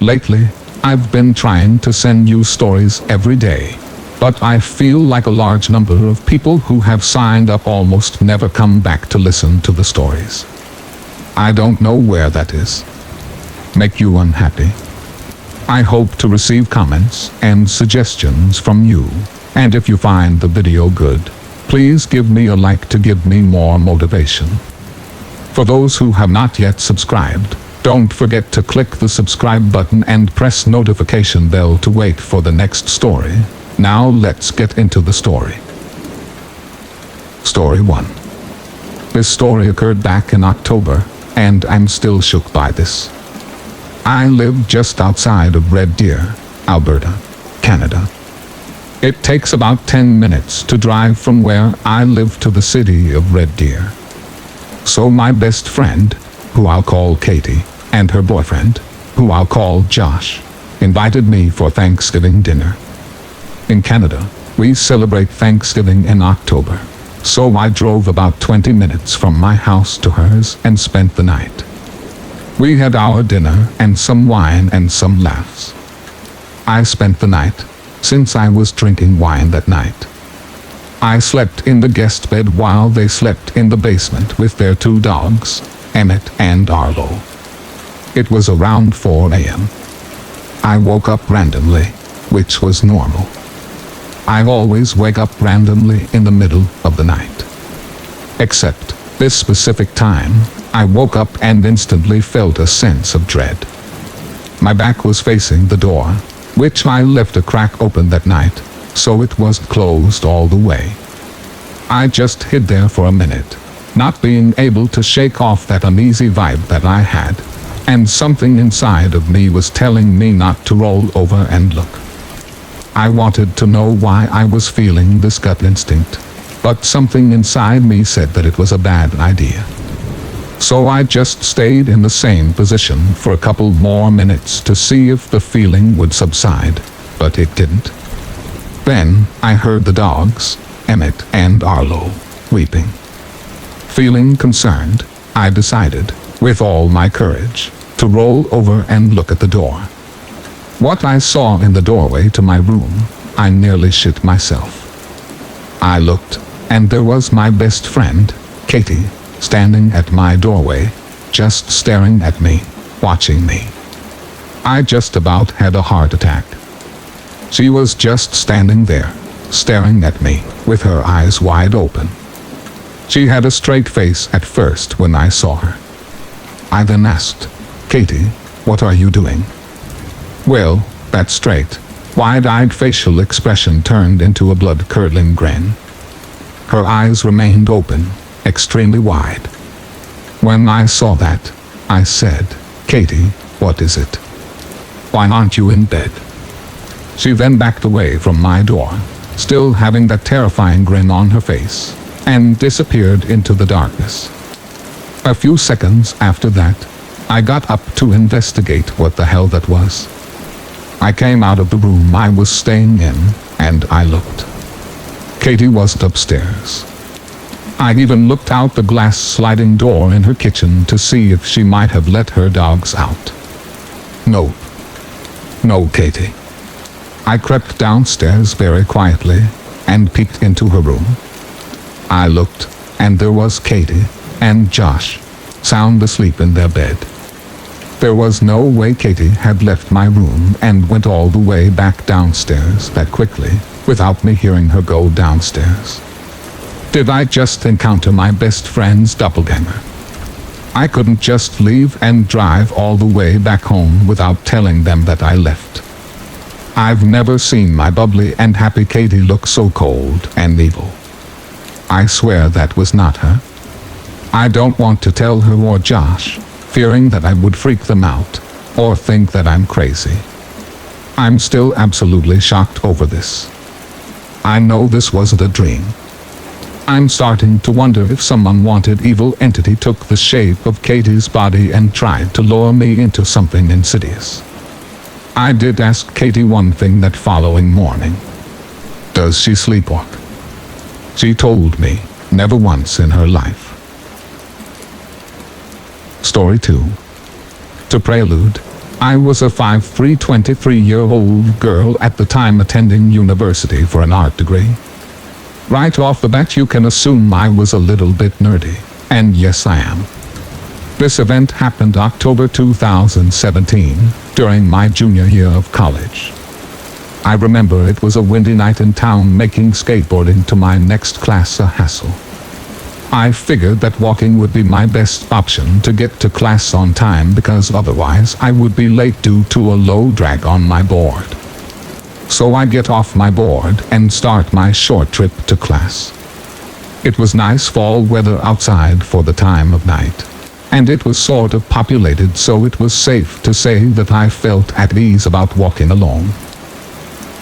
Lately, I've been trying to send you stories every day, but I feel like a large number of people who have signed up almost never come back to listen to the stories. I don't know where that is. Make you unhappy? I hope to receive comments and suggestions from you, and if you find the video good, please give me a like to give me more motivation. For those who have not yet subscribed, don't forget to click the subscribe button and press notification bell to wait for the next story. Now let's get into the story. Story 1. This story occurred back in October, and I'm still shook by this. I live just outside of Red Deer, Alberta, Canada. It takes about 10 minutes to drive from where I live to the city of Red Deer. So my best friend, who I'll call Katie, and her boyfriend, who I'll call Josh, invited me for Thanksgiving dinner. In Canada, we celebrate Thanksgiving in October, so I drove about 20 minutes from my house to hers and spent the night. We had our dinner and some wine and some laughs. I spent the night, since I was drinking wine that night. I slept in the guest bed while they slept in the basement with their 2 dogs, Emmett and Arlo. It was around 4 a.m. I woke up randomly, which was normal. I always wake up randomly in the middle of the night. Except, this specific time, I woke up and instantly felt a sense of dread. My back was facing the door, which I left a crack open that night, so it wasn't closed all the way. I just hid there for a minute, not being able to shake off that uneasy vibe that I had, and something inside of me was telling me not to roll over and look. I wanted to know why I was feeling this gut instinct, but something inside me said that it was a bad idea. So I just stayed in the same position for a couple more minutes to see if the feeling would subside, but it didn't. Then, I heard the dogs, Emmett and Arlo, weeping. Feeling concerned, I decided, with all my courage, to roll over and look at the door. What I saw in the doorway to my room, I nearly shit myself. I looked, and there was my best friend, Katie, standing at my doorway, just staring at me, watching me. I just about had a heart attack. She was just standing there, staring at me, with her eyes wide open. She had a straight face at first when I saw her. I then asked, "Katie, what are you doing?" Well, that straight, wide-eyed facial expression turned into a blood-curdling grin. Her eyes remained open, extremely wide. When I saw that, I said, "Katie, what is it? Why aren't you in bed?" She then backed away from my door, still having that terrifying grin on her face, and disappeared into the darkness. A few seconds after that, I got up to investigate what the hell that was. I came out of the room I was staying in, and I looked. Katie wasn't upstairs. I even looked out the glass sliding door in her kitchen to see if she might have let her dogs out. No. No, Katie. I crept downstairs very quietly and peeked into her room. I looked, and there was Katie and Josh, sound asleep in their bed. There was no way Katie had left my room and went all the way back downstairs that quickly, without me hearing her go downstairs. Did I just encounter my best friend's doppelganger? I couldn't just leave and drive all the way back home without telling them that I left. I've never seen my bubbly and happy Katie look so cold and evil. I swear that was not her. I don't want to tell her or Josh, fearing that I would freak them out, or think that I'm crazy. I'm still absolutely shocked over this. I know this wasn't a dream. I'm starting to wonder if some unwanted evil entity took the shape of Katie's body and tried to lure me into something insidious. I did ask Katie one thing that following morning. Does she sleepwalk? She told me, never once in her life. Story 2. To prelude, I was a 5'3", 23-year-old girl at the time attending university for an art degree. Right off the bat you can assume I was a little bit nerdy, and yes I am. This event happened October 2017, during my junior year of college. I remember it was a windy night in town, making skateboarding to my next class a hassle. I figured that walking would be my best option to get to class on time, because otherwise I would be late due to a low drag on my board. So I get off my board and start my short trip to class. It was nice fall weather outside for the time of night, and it was sort of populated, so it was safe to say that I felt at ease about walking along.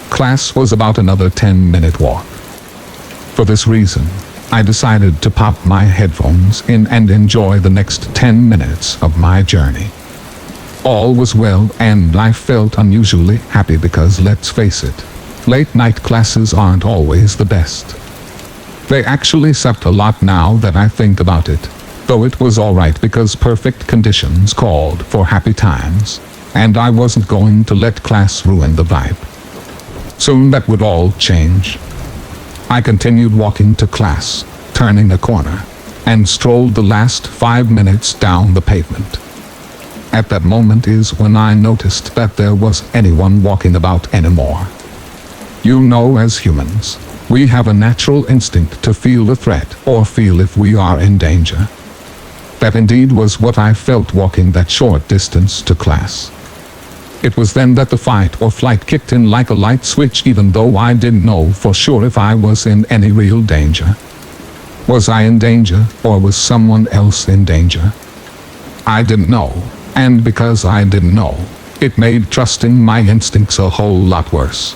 Class was about another 10-minute walk. For this reason, I decided to pop my headphones in and enjoy the next 10 minutes of my journey. All was well, and I felt unusually happy because, let's face it, late night classes aren't always the best. They actually sucked a lot now that I think about it, though it was alright because perfect conditions called for happy times, and I wasn't going to let class ruin the vibe. Soon that would all change. I continued walking to class, turning a corner, and strolled the last 5 minutes down the pavement. At that moment is when I noticed that there was anyone walking about anymore. You know, as humans, we have a natural instinct to feel a threat or feel if we are in danger. That indeed was what I felt walking that short distance to class. It was then that the fight or flight kicked in like a light switch, even though I didn't know for sure if I was in any real danger. Was I in danger, or was someone else in danger? I didn't know, and because I didn't know, it made trusting my instincts a whole lot worse.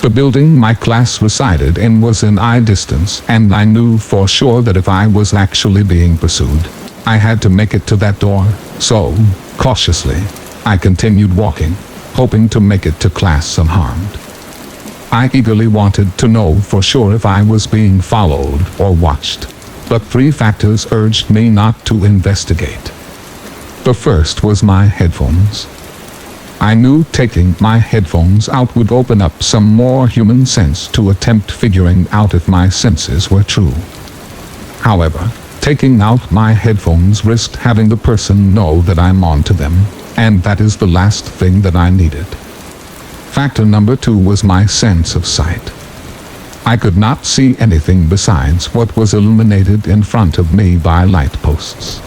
The building my class resided in was in eye distance, and I knew for sure that if I was actually being pursued, I had to make it to that door, so, cautiously, I continued walking, hoping to make it to class unharmed. I eagerly wanted to know for sure if I was being followed or watched, but 3 factors urged me not to investigate. The first was my headphones. I knew taking my headphones out would open up some more human sense to attempt figuring out if my senses were true. However, taking out my headphones risked having the person know that I'm onto them, and that is the last thing that I needed. Factor number 2 was my sense of sight. I could not see anything besides what was illuminated in front of me by light posts.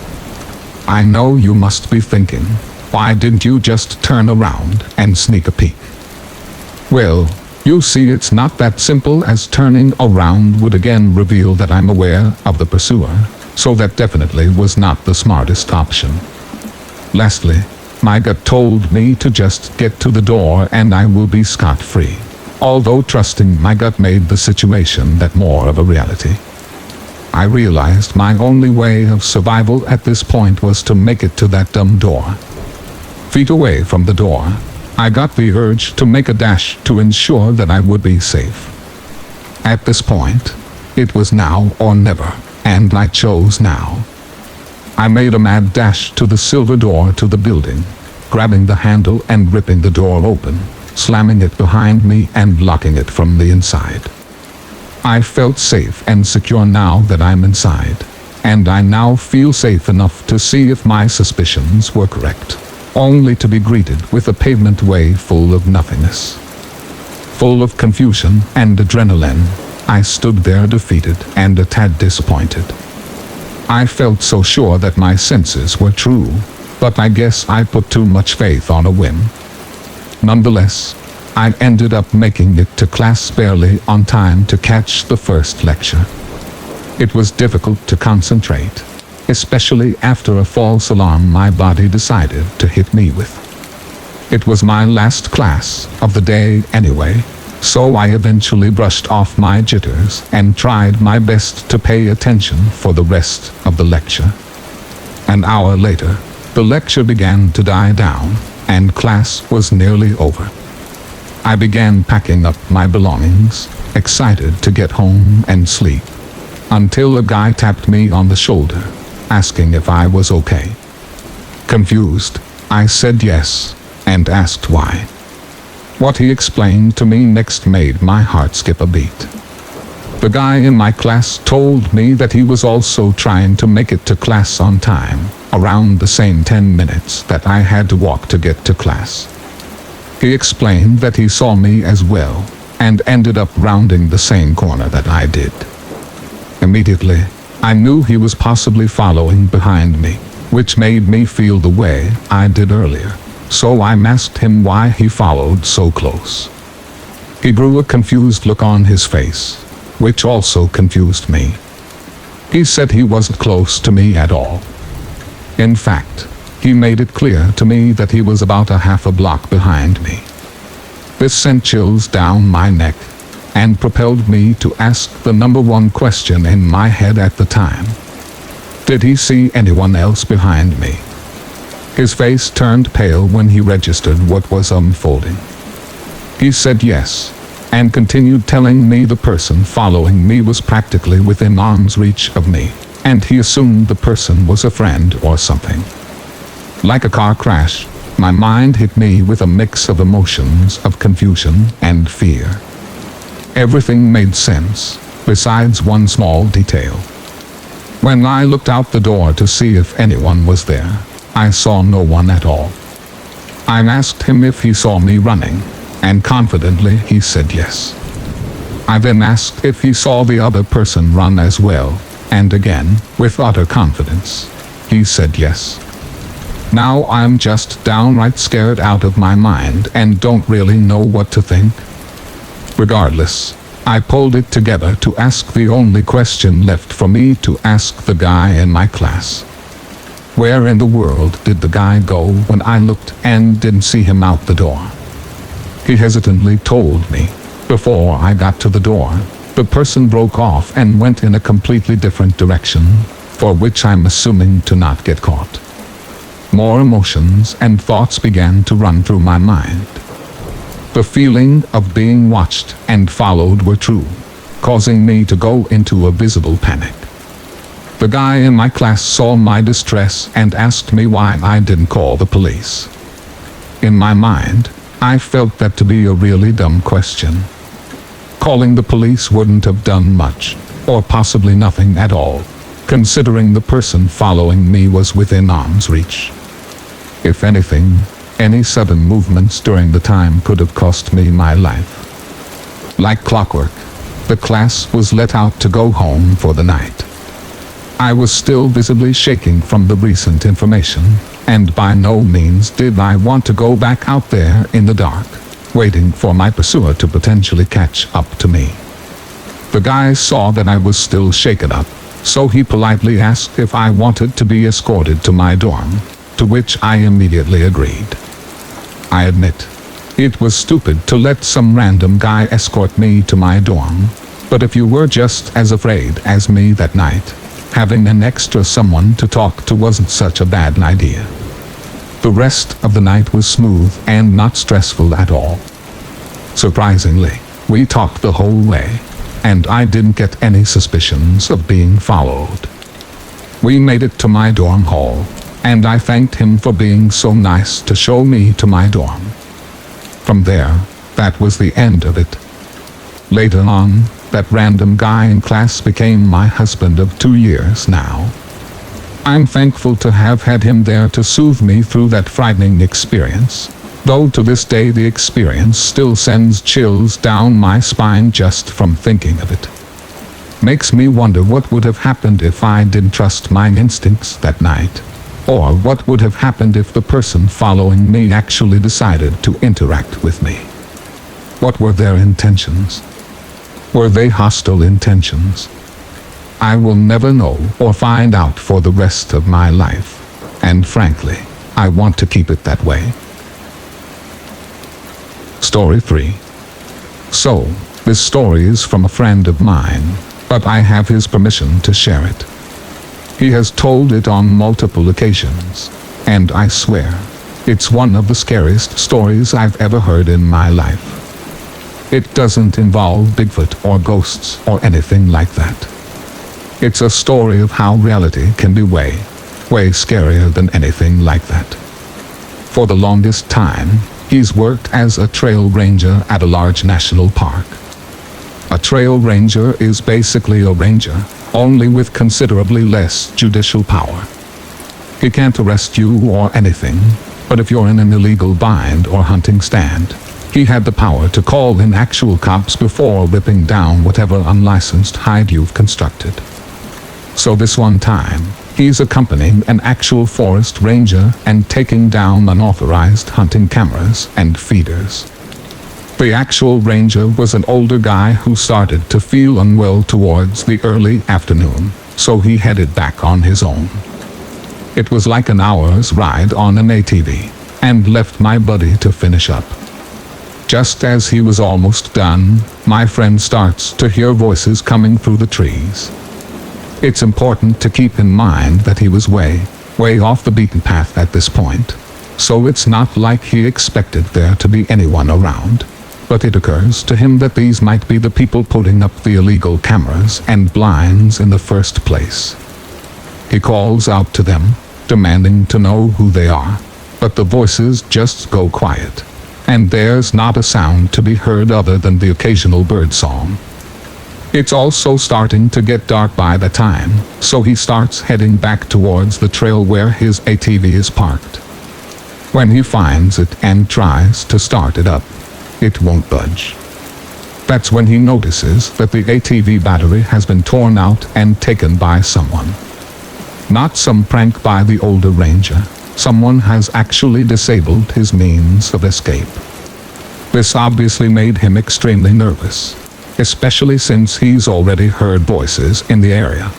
I know you must be thinking, why didn't you just turn around and sneak a peek? Well, you see, it's not that simple, as turning around would again reveal that I'm aware of the pursuer, so that definitely was not the smartest option. Lastly, my gut told me to just get to the door and I will be scot-free, although trusting my gut made the situation that more of a reality. I realized my only way of survival at this point was to make it to that dumb door. Feet away from the door, I got the urge to make a dash to ensure that I would be safe. At this point, it was now or never, and I chose now. I made a mad dash to the silver door to the building, grabbing the handle and ripping the door open, slamming it behind me and locking it from the inside. I felt safe and secure now that I'm inside, and I now feel safe enough to see if my suspicions were correct, only to be greeted with a pavement way full of nothingness. Full of confusion and adrenaline, I stood there defeated and a tad disappointed. I felt so sure that my senses were true, but I guess I put too much faith on a whim. Nonetheless, I ended up making it to class barely on time to catch the first lecture. It was difficult to concentrate, especially after a false alarm my body decided to hit me with. It was my last class of the day anyway, so I eventually brushed off my jitters and tried my best to pay attention for the rest of the lecture. An hour later, the lecture began to die down, and class was nearly over. I began packing up my belongings, excited to get home and sleep, until a guy tapped me on the shoulder, asking if I was okay. Confused, I said yes, and asked why. What he explained to me next made my heart skip a beat. The guy in my class told me that he was also trying to make it to class on time, around the same 10 minutes that I had to walk to get to class. He explained that he saw me as well, and ended up rounding the same corner that I did. Immediately, I knew he was possibly following behind me, which made me feel the way I did earlier, so I asked him why he followed so close. He grew a confused look on his face, which also confused me. He said he wasn't close to me at all. In fact, he made it clear to me that he was about a half a block behind me. This sent chills down my neck, and propelled me to ask the number one question in my head at the time. Did he see anyone else behind me? His face turned pale when he registered what was unfolding. He said yes, and continued telling me the person following me was practically within arm's reach of me, and he assumed the person was a friend or something. Like a car crash, my mind hit me with a mix of emotions of confusion and fear. Everything made sense, besides one small detail. When I looked out the door to see if anyone was there, I saw no one at all. I asked him if he saw me running, and confidently he said yes. I then asked if he saw the other person run as well, and again, with utter confidence, he said yes. Now I'm just downright scared out of my mind and don't really know what to think. Regardless, I pulled it together to ask the only question left for me to ask the guy in my class. Where in the world did the guy go when I looked and didn't see him out the door? He hesitantly told me. Before I got to the door, the person broke off and went in a completely different direction, for which I'm assuming to not get caught. More emotions and thoughts began to run through my mind. The feeling of being watched and followed were true, causing me to go into a visible panic. The guy in my class saw my distress and asked me why I didn't call the police. In my mind, I felt that to be a really dumb question. Calling the police wouldn't have done much, or possibly nothing at all, considering the person following me was within arm's reach. If anything, any sudden movements during the time could have cost me my life. Like clockwork, the class was let out to go home for the night. I was still visibly shaking from the recent information, and by no means did I want to go back out there in the dark, waiting for my pursuer to potentially catch up to me. The guy saw that I was still shaken up, so he politely asked if I wanted to be escorted to my dorm, to which I immediately agreed. I admit, it was stupid to let some random guy escort me to my dorm, but if you were just as afraid as me that night, having an extra someone to talk to wasn't such a bad idea. The rest of the night was smooth and not stressful at all. Surprisingly, we talked the whole way, and I didn't get any suspicions of being followed. We made it to my dorm hall, and I thanked him for being so nice to show me to my dorm. From there, that was the end of it. Later on, that random guy in class became my husband of 2 years now. I'm thankful to have had him there to soothe me through that frightening experience, though to this day the experience still sends chills down my spine just from thinking of it. Makes me wonder what would have happened if I didn't trust my instincts that night, or what would have happened if the person following me actually decided to interact with me. What were their intentions? Were they hostile intentions? I will never know or find out for the rest of my life, and frankly, I want to keep it that way. Story 3. So, this story is from a friend of mine, but I have his permission to share it. He has told it on multiple occasions, and I swear, it's one of the scariest stories I've ever heard in my life. It doesn't involve Bigfoot or ghosts or anything like that. It's a story of how reality can be way scarier than anything like that. For the longest time, he's worked as a trail ranger at a large national park. A trail ranger is basically a ranger, only with considerably less judicial power. He can't arrest you or anything, but if you're in an illegal bind or hunting stand, he had the power to call in actual cops before ripping down whatever unlicensed hide you've constructed. So this one time, he's accompanying an actual forest ranger and taking down unauthorized hunting cameras and feeders. The actual ranger was an older guy who started to feel unwell towards the early afternoon, so he headed back on his own. It was like an hour's ride on an ATV, and left my buddy to finish up. Just as he was almost done, my friend starts to hear voices coming through the trees. It's important to keep in mind that he was way off the beaten path at this point, so it's not like he expected there to be anyone around. But it occurs to him that these might be the people putting up the illegal cameras and blinds in the first place. He calls out to them, demanding to know who they are, but the voices just go quiet, and there's not a sound to be heard other than the occasional bird song. It's also starting to get dark by the time, so he starts heading back towards the trail where his ATV is parked. When he finds it and tries to start it up, it won't budge. That's when he notices that the ATV battery has been torn out and taken by someone. Not some prank by the older ranger. Someone has actually disabled his means of escape. This obviously made him extremely nervous, especially since he's already heard voices in the area.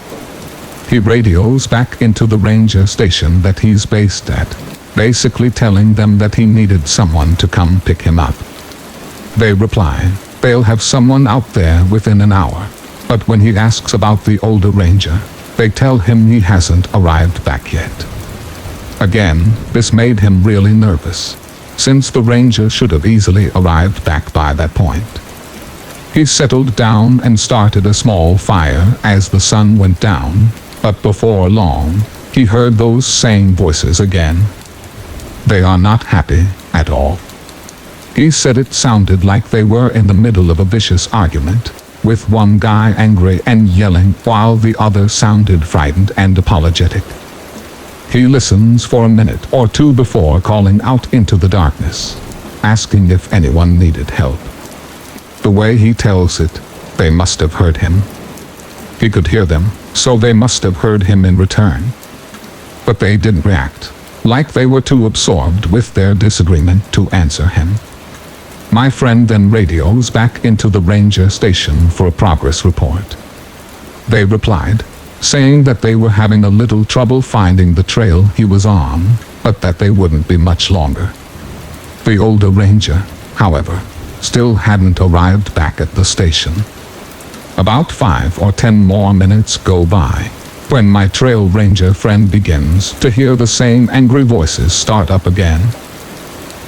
He radios back into the ranger station that he's based at, basically telling them that he needed someone to come pick him up. They reply, they'll have someone out there within an hour, but when he asks about the older ranger, they tell him he hasn't arrived back yet. Again, this made him really nervous, since the ranger should have easily arrived back by that point. He settled down and started a small fire as the sun went down, but before long, he heard those same voices again. They are not happy at all. He said it sounded like they were in the middle of a vicious argument, with one guy angry and yelling while the other sounded frightened and apologetic. He listens for a minute or two before calling out into the darkness, asking if anyone needed help. The way he tells it, they must have heard him. He could hear them, so they must have heard him in return. But they didn't react, like they were too absorbed with their disagreement to answer him. My friend then radios back into the ranger station for a progress report. They replied, saying that they were having a little trouble finding the trail he was on, but that they wouldn't be much longer. The older ranger, however, still hadn't arrived back at the station. About 5 or 10 more minutes go by, when my trail ranger friend begins to hear the same angry voices start up again.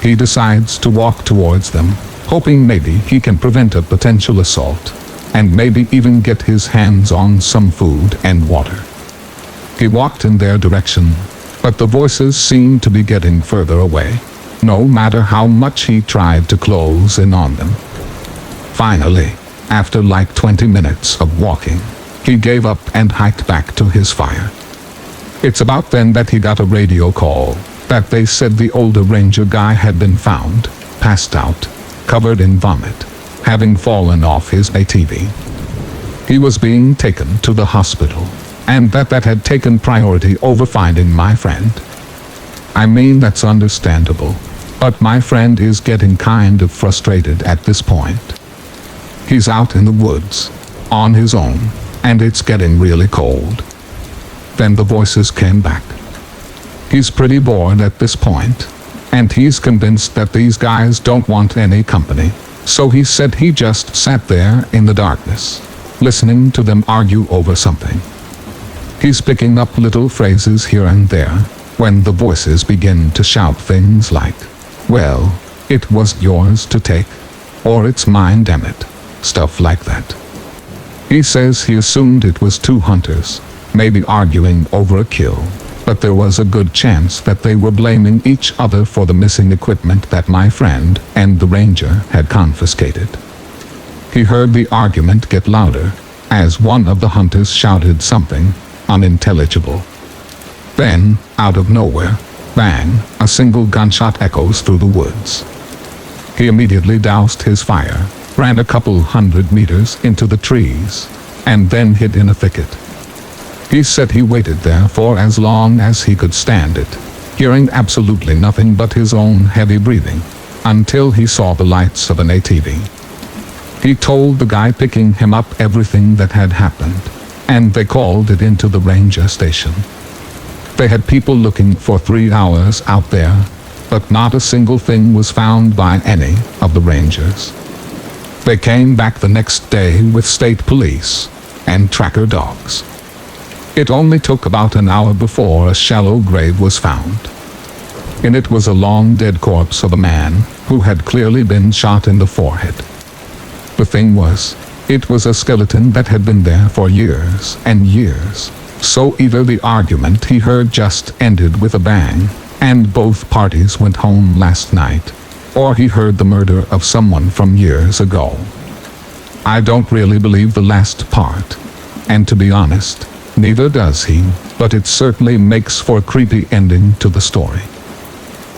He decides to walk towards them, hoping maybe he can prevent a potential assault, and maybe even get his hands on some food and water. He walked in their direction, but the voices seemed to be getting further away, no matter how much he tried to close in on them. Finally, after like 20 minutes of walking, he gave up and hiked back to his fire. It's about then that he got a radio call that they said the older ranger guy had been found, passed out, covered in vomit, having fallen off his ATV. He was being taken to the hospital, and that had taken priority over finding my friend. I mean, that's understandable, but my friend is getting kind of frustrated at this point. He's out in the woods, on his own, and it's getting really cold. Then the voices came back. He's pretty bored at this point, and he's convinced that these guys don't want any company, so he said he just sat there in the darkness, listening to them argue over something. He's picking up little phrases here and there, when the voices begin to shout things like, "Well, it was yours to take," or "It's mine, damn it," stuff like that. He says he assumed it was two hunters, maybe arguing over a kill, but there was a good chance that they were blaming each other for the missing equipment that my friend and the ranger had confiscated. He heard the argument get louder as one of the hunters shouted something unintelligible. Then, out of nowhere, bang, a single gunshot echoes through the woods. He immediately doused his fire, ran a couple 100 meters into the trees, and then hid in a thicket. He said he waited there for as long as he could stand it, hearing absolutely nothing but his own heavy breathing, until he saw the lights of an ATV. He told the guy picking him up everything that had happened, and they called it into the ranger station. They had people looking for 3 hours out there, but not a single thing was found by any of the rangers. They came back the next day with state police and tracker dogs. It only took about an hour before a shallow grave was found. In it was a long dead corpse of a man who had clearly been shot in the forehead. The thing was, it was a skeleton that had been there for years and years, so either the argument he heard just ended with a bang, and both parties went home last night, or he heard the murder of someone from years ago. I don't really believe the last part, and to be honest, neither does he, but it certainly makes for a creepy ending to the story.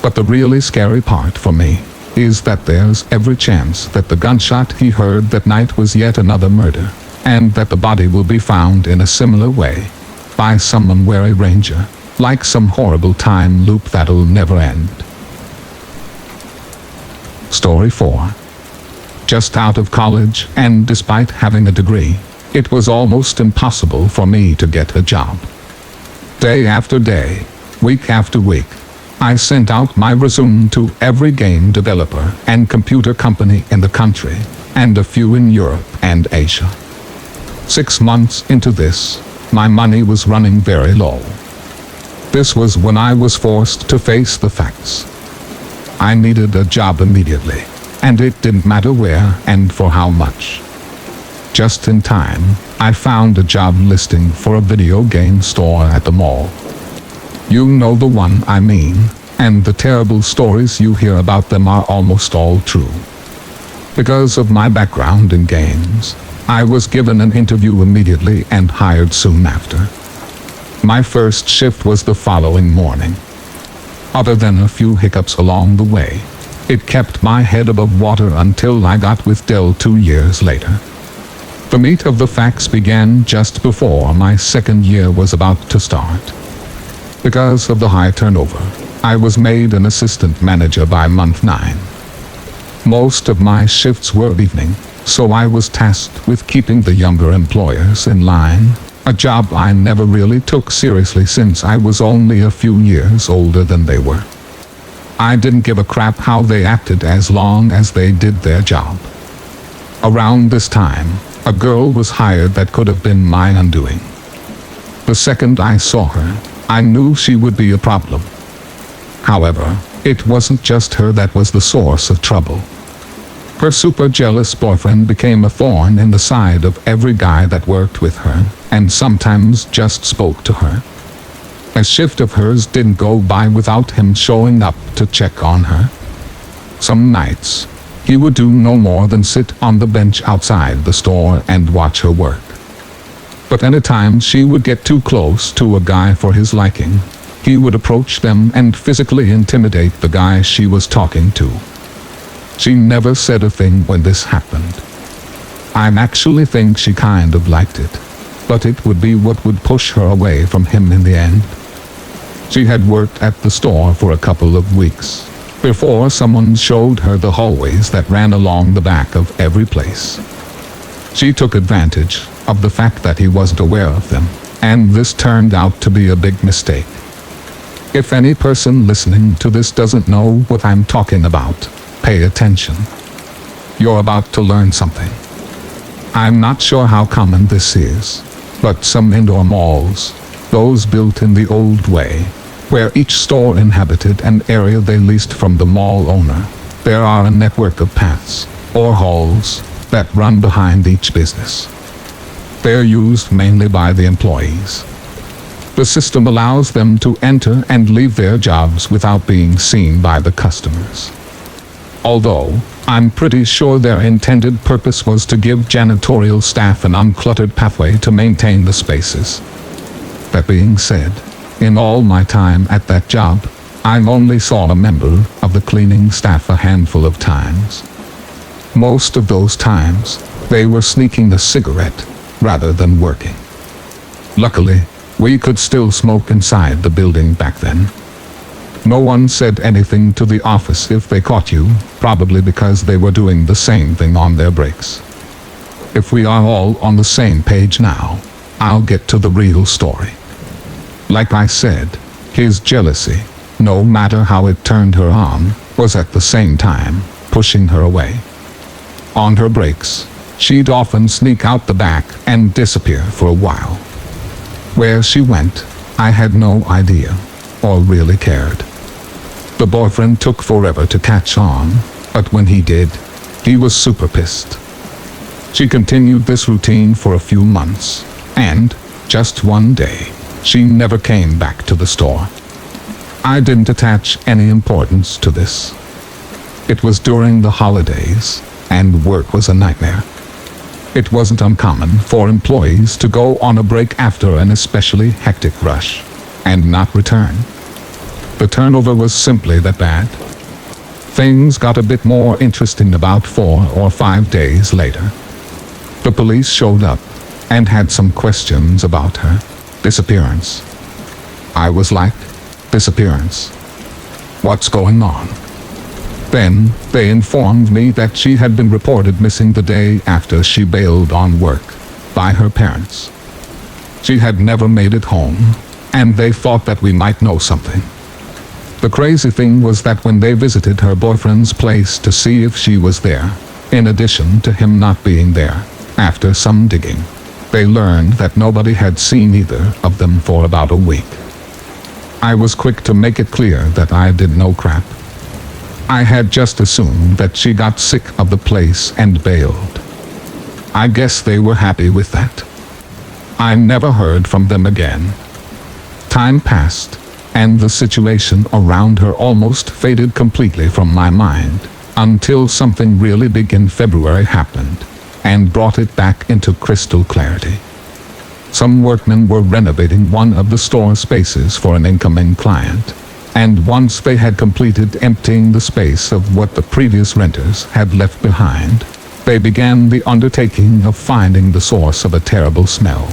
But the really scary part for me is that there's every chance that the gunshot he heard that night was yet another murder, and that the body will be found in a similar way, by someone wearing a ranger, like some horrible time loop that'll never end. Story 4. Just out of college, and despite having a degree, it was almost impossible for me to get a job. Day after day, week after week, I sent out my resume to every game developer and computer company in the country, and a few in Europe and Asia. 6 months into this, my money was running very low. This was when I was forced to face the facts. I needed a job immediately, and it didn't matter where and for how much. Just in time, I found a job listing for a video game store at the mall. You know the one I mean, and the terrible stories you hear about them are almost all true. Because of my background in games, I was given an interview immediately and hired soon after. My first shift was the following morning. Other than a few hiccups along the way, it kept my head above water until I got with Dell 2 years later. The meat of the facts began just before my second year was about to start. Because of the high turnover, I was made an assistant manager by month 9. Most of my shifts were evening, so I was tasked with keeping the younger employers in line, a job I never really took seriously since I was only a few years older than they were. I didn't give a crap how they acted as long as they did their job. Around this time, a girl was hired that could have been my undoing. The second I saw her, I knew she would be a problem. However, it wasn't just her that was the source of trouble. Her super jealous boyfriend became a thorn in the side of every guy that worked with her, and sometimes just spoke to her. A shift of hers didn't go by without him showing up to check on her. Some nights, he would do no more than sit on the bench outside the store and watch her work. But anytime she would get too close to a guy for his liking, he would approach them and physically intimidate the guy she was talking to. She never said a thing when this happened. I actually think she kind of liked it, but it would be what would push her away from him in the end. She had worked at the store for a couple of weeks before someone showed her the hallways that ran along the back of every place. She took advantage of the fact that he wasn't aware of them, and this turned out to be a big mistake. If any person listening to this doesn't know what I'm talking about, pay attention. You're about to learn something. I'm not sure how common this is, but some indoor malls, those built in the old way, where each store inhabited an area they leased from the mall owner, there are a network of paths, or halls, that run behind each business. They're used mainly by the employees. The system allows them to enter and leave their jobs without being seen by the customers. Although, I'm pretty sure their intended purpose was to give janitorial staff an uncluttered pathway to maintain the spaces. That being said, in all my time at that job, I only saw a member of the cleaning staff a handful of times. Most of those times, they were sneaking a cigarette rather than working. Luckily, we could still smoke inside the building back then. No one said anything to the office if they caught you, probably because they were doing the same thing on their breaks. If we are all on the same page now, I'll get to the real story. Like I said, his jealousy, no matter how it turned her on, was at the same time pushing her away. On her breaks, she'd often sneak out the back and disappear for a while. Where she went, I had no idea, or really cared. The boyfriend took forever to catch on, but when he did, he was super pissed. She continued this routine for a few months, and, just one day, she never came back to the store. I didn't attach any importance to this. It was during the holidays, and work was a nightmare. It wasn't uncommon for employees to go on a break after an especially hectic rush, and not return. The turnover was simply that bad. Things got a bit more interesting about 4 or 5 days later. The police showed up, and had some questions about her disappearance. I was like, disappearance? What's going on? Then, they informed me that she had been reported missing the day after she bailed on work, by her parents. She had never made it home, and they thought that we might know something. The crazy thing was that when they visited her boyfriend's place to see if she was there, in addition to him not being there, after some digging, they learned that nobody had seen either of them for about a week. I was quick to make it clear that I did no crap. I had just assumed that she got sick of the place and bailed. I guess they were happy with that. I never heard from them again. Time passed, and the situation around her almost faded completely from my mind, until something really big in February happened, and brought it back into crystal clarity. Some workmen were renovating one of the store spaces for an incoming client, and once they had completed emptying the space of what the previous renters had left behind, they began the undertaking of finding the source of a terrible smell.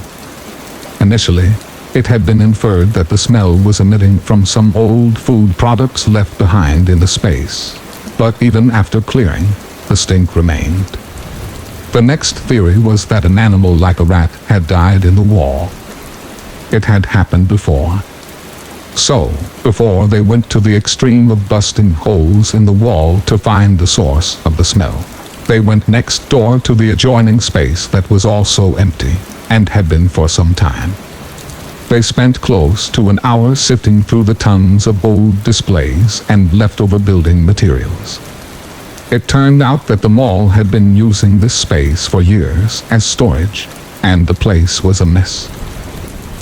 Initially, it had been inferred that the smell was emitting from some old food products left behind in the space, but even after clearing, the stink remained. The next theory was that an animal like a rat had died in the wall. It had happened before. So, before they went to the extreme of busting holes in the wall to find the source of the smell, they went next door to the adjoining space that was also empty, and had been for some time. They spent close to an hour sifting through the tons of old displays and leftover building materials. It turned out that the mall had been using this space for years as storage, and the place was a mess.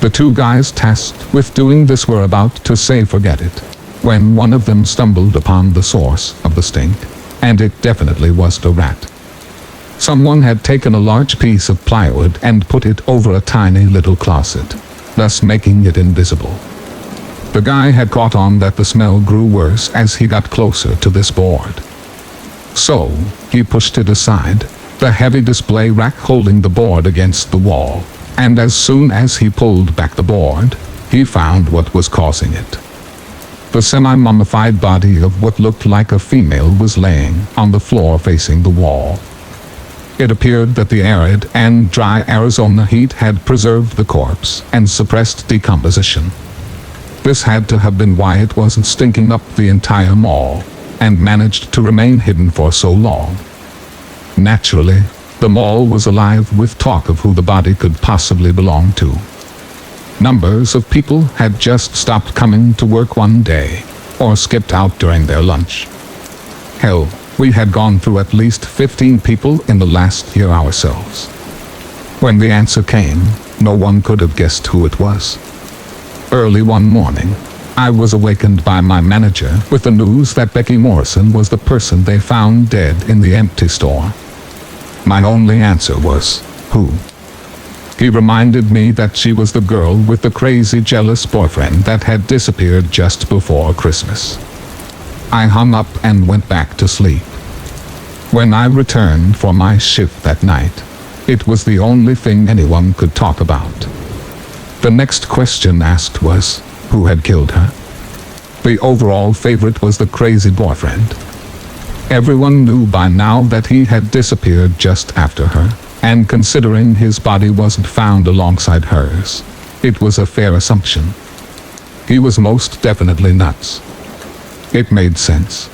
The two guys tasked with doing this were about to say forget it, when one of them stumbled upon the source of the stink, and it definitely was the rat. Someone had taken a large piece of plywood and put it over a tiny little closet, thus making it invisible. The guy had caught on that the smell grew worse as he got closer to this board. So, he pushed it aside, the heavy display rack holding the board against the wall, and as soon as he pulled back the board, he found what was causing it. The semi-mummified body of what looked like a female was laying on the floor facing the wall. It appeared that the arid and dry Arizona heat had preserved the corpse and suppressed decomposition. This had to have been why it wasn't stinking up the entire mall, and managed to remain hidden for so long. Naturally, the mall was alive with talk of who the body could possibly belong to. Numbers of people had just stopped coming to work one day, or skipped out during their lunch. Hell, we had gone through at least 15 people in the last year ourselves. When the answer came, no one could have guessed who it was. Early one morning, I was awakened by my manager with the news that Becky Morrison was the person they found dead in the empty store. My only answer was, who? He reminded me that she was the girl with the crazy jealous boyfriend that had disappeared just before Christmas. I hung up and went back to sleep. When I returned for my shift that night, it was the only thing anyone could talk about. The next question asked was, who had killed her? The overall favorite was the crazy boyfriend. Everyone knew by now that he had disappeared just after her, and considering his body wasn't found alongside hers, it was a fair assumption. He was most definitely nuts. It made sense.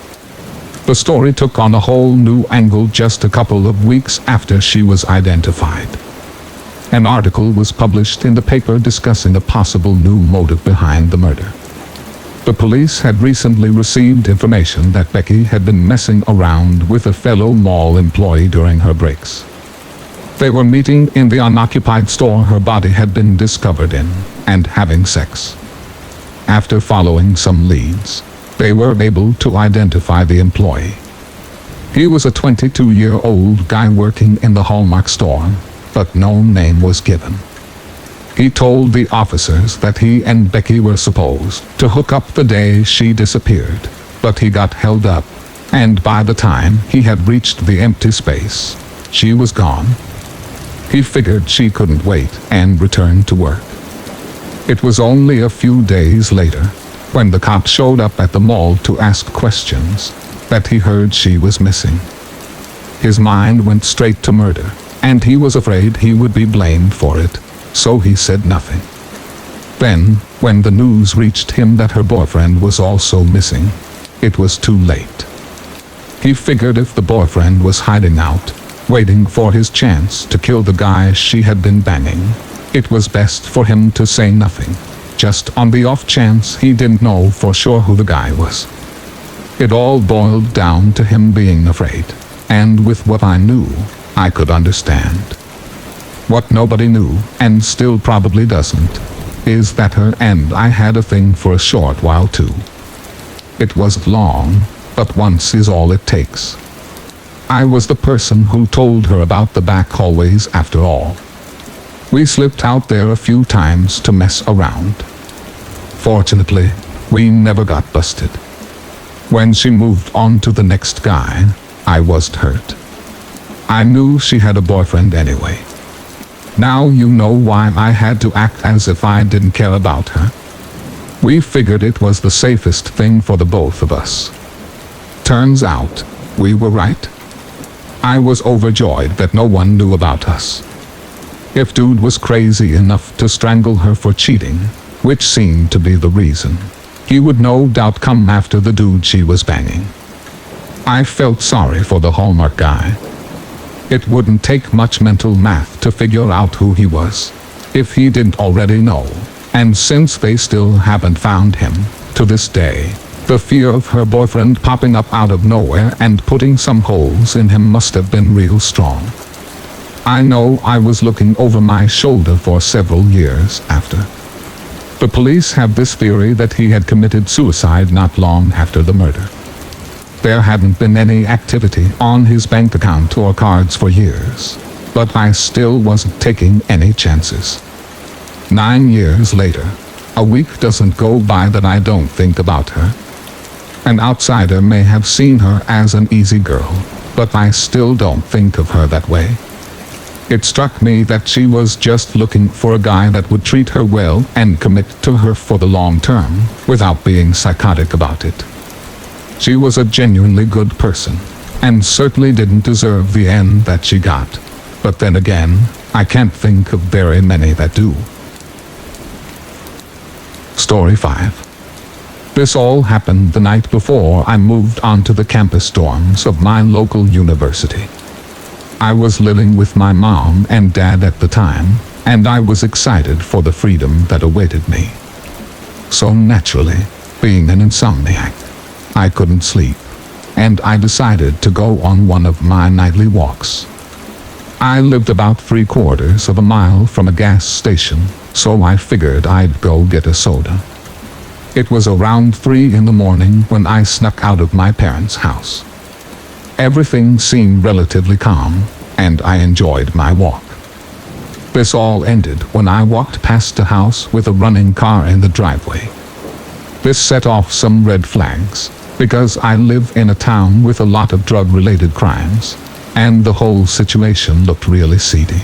The story took on a whole new angle just a couple of weeks after she was identified. An article was published in the paper discussing a possible new motive behind the murder. The police had recently received information that Becky had been messing around with a fellow mall employee during her breaks. They were meeting in the unoccupied store her body had been discovered in, and having sex. After following some leads, they were able to identify the employee. He was a 22-year-old guy working in the Hallmark store, but no name was given. He told the officers that he and Becky were supposed to hook up the day she disappeared, but he got held up, and by the time he had reached the empty space, she was gone. He figured she couldn't wait and returned to work. It was only a few days later, when the cop showed up at the mall to ask questions, that he heard she was missing. His mind went straight to murder, and he was afraid he would be blamed for it, so he said nothing. Then, when the news reached him that her boyfriend was also missing, it was too late. He figured if the boyfriend was hiding out, waiting for his chance to kill the guy she had been banging, it was best for him to say nothing, just on the off chance he didn't know for sure who the guy was. It all boiled down to him being afraid, and with what I knew, I could understand. What nobody knew, and still probably doesn't, is that her and I had a thing for a short while too. It wasn't long, but once is all it takes. I was the person who told her about the back hallways after all. We slipped out there a few times to mess around. Fortunately, we never got busted. When she moved on to the next guy, I wasn't hurt. I knew she had a boyfriend anyway. Now you know why I had to act as if I didn't care about her. We figured it was the safest thing for the both of us. Turns out, we were right. I was overjoyed that no one knew about us. If dude was crazy enough to strangle her for cheating, which seemed to be the reason, he would no doubt come after the dude she was banging. I felt sorry for the Hallmark guy. It wouldn't take much mental math to figure out who he was, if he didn't already know, and since they still haven't found him, to this day, the fear of her boyfriend popping up out of nowhere and putting some holes in him must have been real strong. I know I was looking over my shoulder for several years after. The police have this theory that he had committed suicide not long after the murder. There hadn't been any activity on his bank account or cards for years, but I still wasn't taking any chances. 9 years later, a week doesn't go by that I don't think about her. An outsider may have seen her as an easy girl, but I still don't think of her that way. It struck me that she was just looking for a guy that would treat her well and commit to her for the long term, without being psychotic about it. She was a genuinely good person, and certainly didn't deserve the end that she got. But then again, I can't think of very many that do. Story 5. This all happened the night before I moved onto the campus dorms of my local university. I was living with my mom and dad at the time, and I was excited for the freedom that awaited me. So naturally, being an insomniac, I couldn't sleep, and I decided to go on one of my nightly walks. I lived about 3/4 of a mile from a gas station, so I figured I'd go get a soda. It was around 3 in the morning when I snuck out of my parents' house. Everything seemed relatively calm, and I enjoyed my walk. This all ended when I walked past a house with a running car in the driveway. This set off some red flags, because I live in a town with a lot of drug-related crimes, and the whole situation looked really seedy.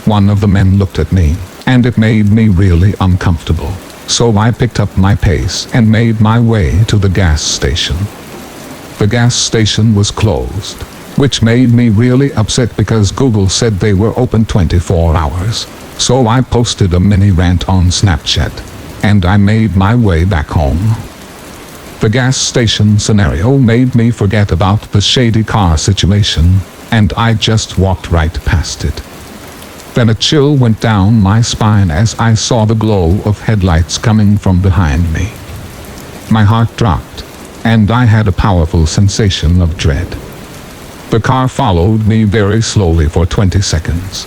One of the men looked at me, and it made me really uncomfortable, so I picked up my pace and made my way to the gas station. The gas station was closed, which made me really upset because Google said they were open 24 hours, so I posted a mini rant on Snapchat, and I made my way back home. The gas station scenario made me forget about the shady car situation, and I just walked right past it. Then a chill went down my spine as I saw the glow of headlights coming from behind me. My heart dropped, and I had a powerful sensation of dread. The car followed me very slowly for 20 seconds.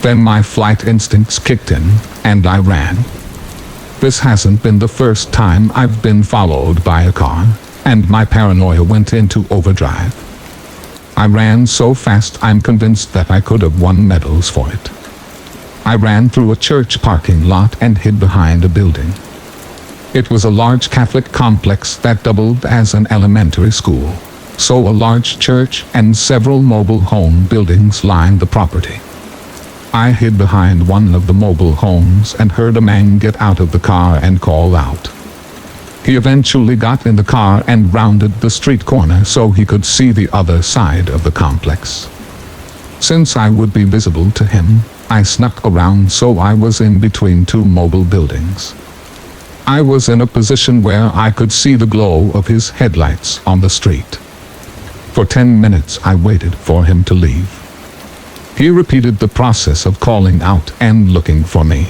Then my flight instincts kicked in, and I ran. This hasn't been the first time I've been followed by a car, and my paranoia went into overdrive. I ran so fast I'm convinced that I could have won medals for it. I ran through a church parking lot and hid behind a building. It was a large Catholic complex that doubled as an elementary school, so a large church and several mobile home buildings lined the property. I hid behind one of the mobile homes and heard a man get out of the car and call out. He eventually got in the car and rounded the street corner so he could see the other side of the complex. Since I would be visible to him, I snuck around so I was in between two mobile buildings. I was in a position where I could see the glow of his headlights on the street. For 10 minutes I waited for him to leave. He repeated the process of calling out and looking for me.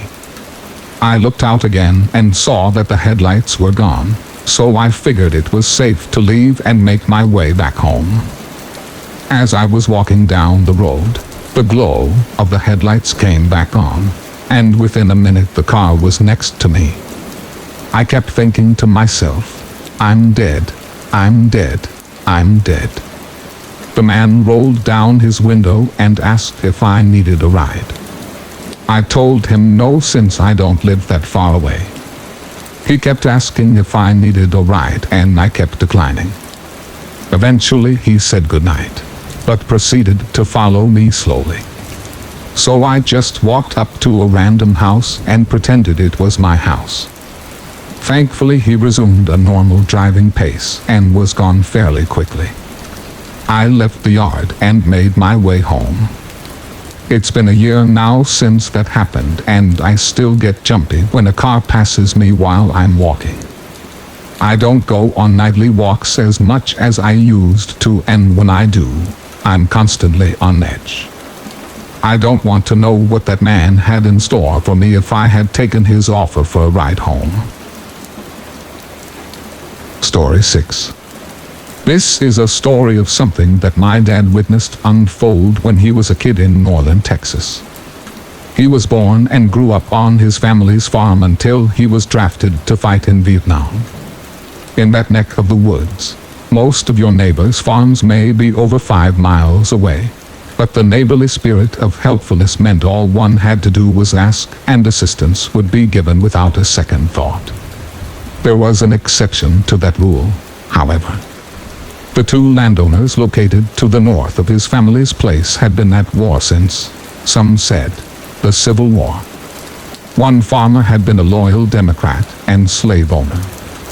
I looked out again and saw that the headlights were gone, so I figured it was safe to leave and make my way back home. As I was walking down the road, the glow of the headlights came back on, and within a minute the car was next to me. I kept thinking to myself, I'm dead, I'm dead, I'm dead. The man rolled down his window and asked if I needed a ride. I told him no, since I don't live that far away. He kept asking if I needed a ride and I kept declining. Eventually he said goodnight, but proceeded to follow me slowly. So I just walked up to a random house and pretended it was my house. Thankfully he resumed a normal driving pace and was gone fairly quickly. I left the yard and made my way home. It's been a year now since that happened, and I still get jumpy when a car passes me while I'm walking. I don't go on nightly walks as much as I used to, and when I do, I'm constantly on edge. I don't want to know what that man had in store for me if I had taken his offer for a ride home. Story 6. This is a story of something that my dad witnessed unfold when he was a kid in northern Texas. He was born and grew up on his family's farm until he was drafted to fight in Vietnam. In that neck of the woods, most of your neighbors' farms may be over 5 miles away, but the neighborly spirit of helpfulness meant all one had to do was ask, and assistance would be given without a second thought. There was an exception to that rule, however. The two landowners located to the north of his family's place had been at war since, some said, the Civil War. One farmer had been a loyal Democrat and slave owner,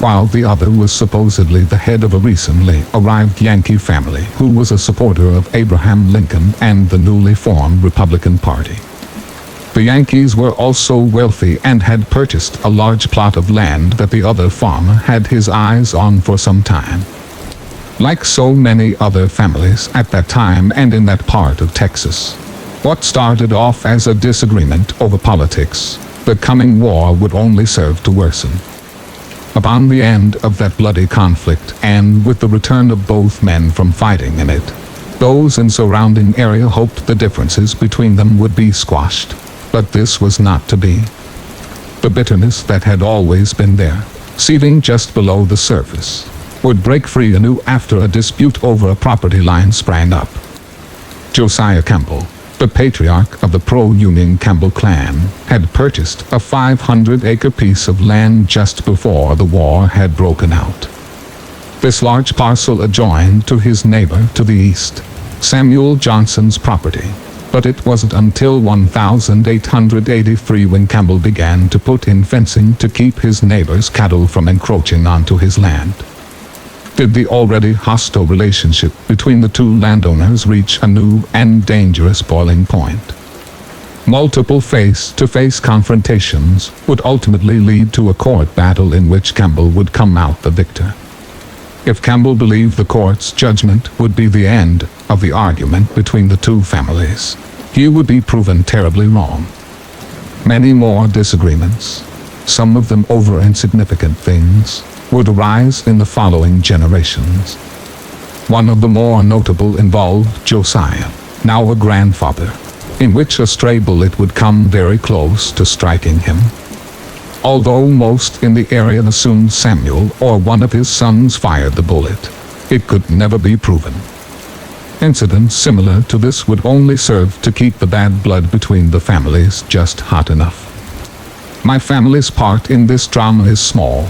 while the other was supposedly the head of a recently arrived Yankee family who was a supporter of Abraham Lincoln and the newly formed Republican Party. The Yankees were also wealthy and had purchased a large plot of land that the other farmer had his eyes on for some time. Like so many other families at that time and in that part of Texas, what started off as a disagreement over politics, the coming war would only serve to worsen. Upon the end of that bloody conflict, and with the return of both men from fighting in it, Those in surrounding area hoped the differences between them would be squashed, but this was not to be. The bitterness that had always been there, seething just below the surface, would break free anew after a dispute over a property line sprang up. Josiah Campbell, the patriarch of the pro-Union Campbell clan, had purchased a 500-acre piece of land just before the war had broken out. This large parcel adjoined to his neighbor to the east, Samuel Johnson's property, but it wasn't until 1883 when Campbell began to put in fencing to keep his neighbor's cattle from encroaching onto his land. Did the already hostile relationship between the two landowners reach a new and dangerous boiling point? Multiple face-to-face confrontations would ultimately lead to a court battle in which Campbell would come out the victor. If Campbell believed the court's judgment would be the end of the argument between the two families, he would be proven terribly wrong. Many more disagreements, some of them over insignificant things, would arise in the following generations. One of the more notable involved Josiah, now a grandfather, in which a stray bullet would come very close to striking him. Although most in the area assumed Samuel or one of his sons fired the bullet, it could never be proven. Incidents similar to this would only serve to keep the bad blood between the families just hot enough. My family's part in this drama is small.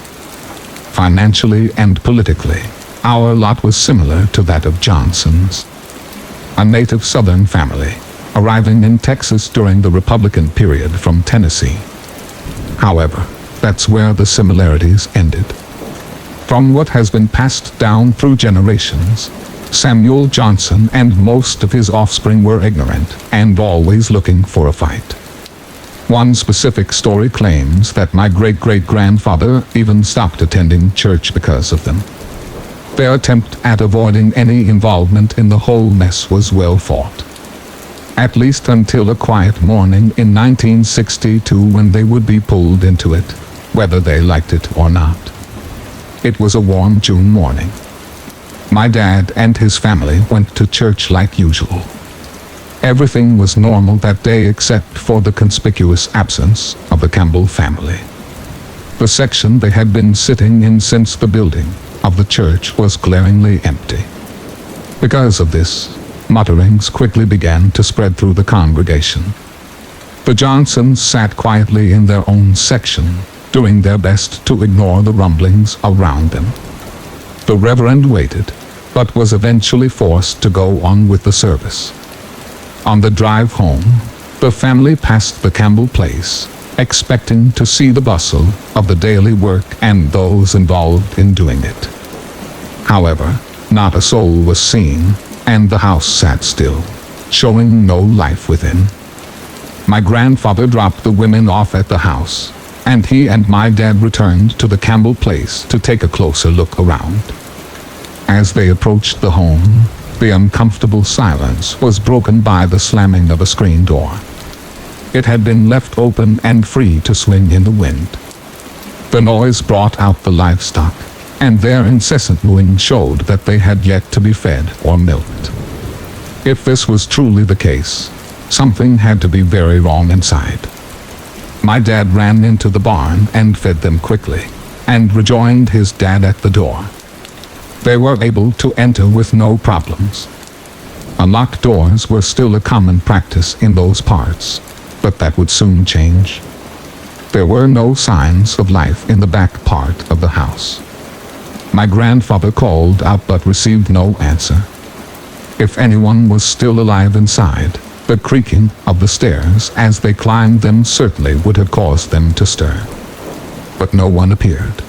Financially and politically, our lot was similar to that of Johnson's. A native Southern family, arriving in Texas during the Republican period from Tennessee. However, that's where the similarities ended. From what has been passed down through generations, Samuel Johnson and most of his offspring were ignorant and always looking for a fight. One specific story claims that my great-great-grandfather even stopped attending church because of them. Their attempt at avoiding any involvement in the whole mess was well fought. At least until a quiet morning in 1962 when they would be pulled into it, whether they liked it or not. It was a warm June morning. My dad and his family went to church like usual. Everything was normal that day except for the conspicuous absence of the Campbell family. The section they had been sitting in since the building of the church was glaringly empty. Because of this, mutterings quickly began to spread through the congregation. The Johnsons sat quietly in their own section, doing their best to ignore the rumblings around them. The Reverend waited, but was eventually forced to go on with the service. On the drive home, the family passed the Campbell place, expecting to see the bustle of the daily work and those involved in doing it. However, not a soul was seen, and the house sat still, showing no life within. My grandfather dropped the women off at the house, and he and my dad returned to the Campbell place to take a closer look around. As they approached the home, the uncomfortable silence was broken by the slamming of a screen door. It had been left open and free to swing in the wind. The noise brought out the livestock, and their incessant mooing showed that they had yet to be fed or milked. If this was truly the case, something had to be very wrong inside. My dad ran into the barn and fed them quickly, and rejoined his dad at the door. They were able to enter with no problems. Unlocked doors were still a common practice in those parts, but that would soon change. There were no signs of life in the back part of the house. My grandfather called out but received no answer. If anyone was still alive inside, the creaking of the stairs as they climbed them certainly would have caused them to stir. But no one appeared.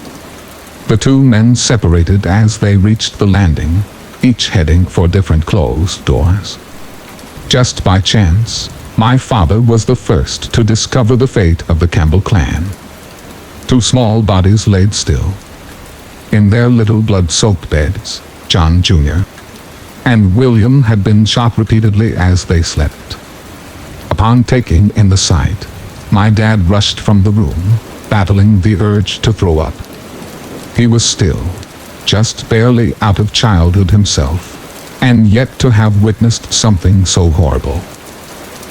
The two men separated as they reached the landing, each heading for different closed doors. Just by chance, my father was the first to discover the fate of the Campbell clan. Two small bodies laid still. In their little blood-soaked beds, John Jr. and William had been shot repeatedly as they slept. Upon taking in the sight, my dad rushed from the room, battling the urge to throw up. He was still, just barely out of childhood himself, and yet to have witnessed something so horrible.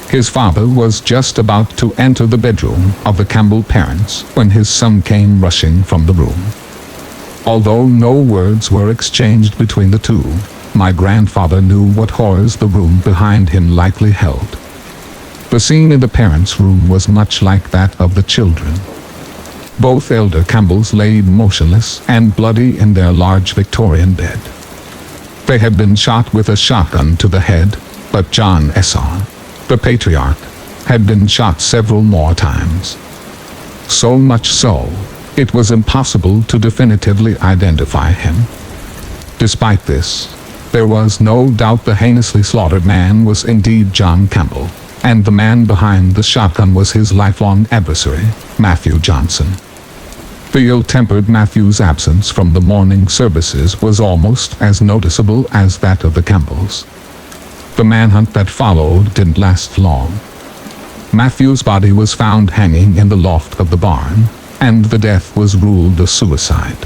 His father was just about to enter the bedroom of the Campbell parents when his son came rushing from the room. Although no words were exchanged between the two, my grandfather knew what horrors the room behind him likely held. The scene in the parents' room was much like that of the children. Both elder Campbells lay motionless and bloody in their large Victorian bed. They had been shot with a shotgun to the head, but John Esau, the patriarch, had been shot several more times. So much so, it was impossible to definitively identify him. Despite this, there was no doubt the heinously slaughtered man was indeed John Campbell, and the man behind the shotgun was his lifelong adversary, Matthew Johnson. The ill-tempered Matthew's absence from the morning services was almost as noticeable as that of the Campbells. The manhunt that followed didn't last long. Matthew's body was found hanging in the loft of the barn, and the death was ruled a suicide.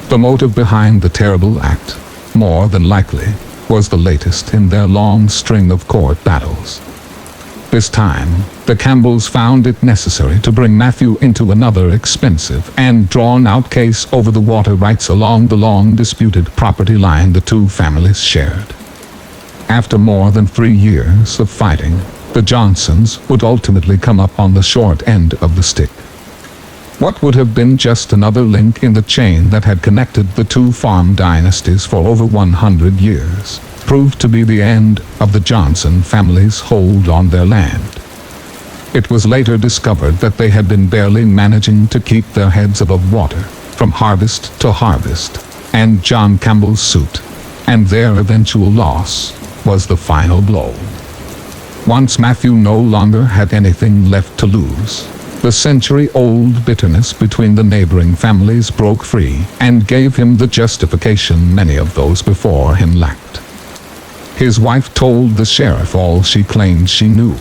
The motive behind the terrible act, more than likely, was the latest in their long string of court battles. This time, the Campbells found it necessary to bring Matthew into another expensive and drawn-out case over the water rights along the long-disputed property line the two families shared. After more than 3 years of fighting, the Johnsons would ultimately come up on the short end of the stick. What would have been just another link in the chain that had connected the two farm dynasties for over 100 years proved to be the end of the Johnson family's hold on their land. It was later discovered that they had been barely managing to keep their heads above water from harvest to harvest, and John Campbell's suit, and their eventual loss, was the final blow. Once Matthew no longer had anything left to lose, the century-old bitterness between the neighboring families broke free and gave him the justification many of those before him lacked. His wife told the sheriff all she claimed she knew.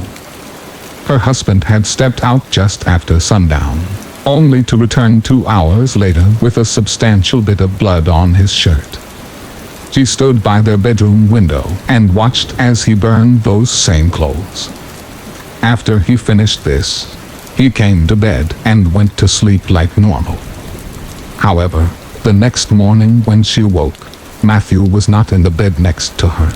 Her husband had stepped out just after sundown, only to return 2 hours later with a substantial bit of blood on his shirt. She stood by their bedroom window and watched as he burned those same clothes. After he finished this, he came to bed and went to sleep like normal. However, the next morning when she woke, Matthew was not in the bed next to her.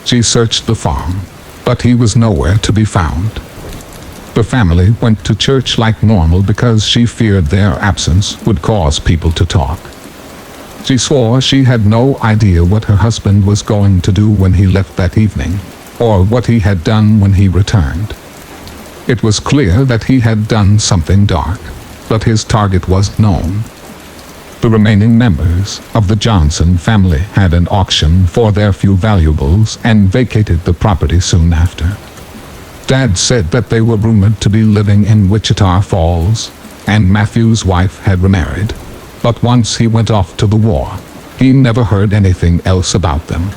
She searched the farm, but he was nowhere to be found. The family went to church like normal because she feared their absence would cause people to talk. She swore she had no idea what her husband was going to do when he left that evening, or what he had done when he returned. It was clear that he had done something dark, but his target was known. The remaining members of the Johnson family had an auction for their few valuables and vacated the property soon after. Dad said that they were rumored to be living in Wichita Falls, and Matthew's wife had remarried. But once he went off to the war, he never heard anything else about them.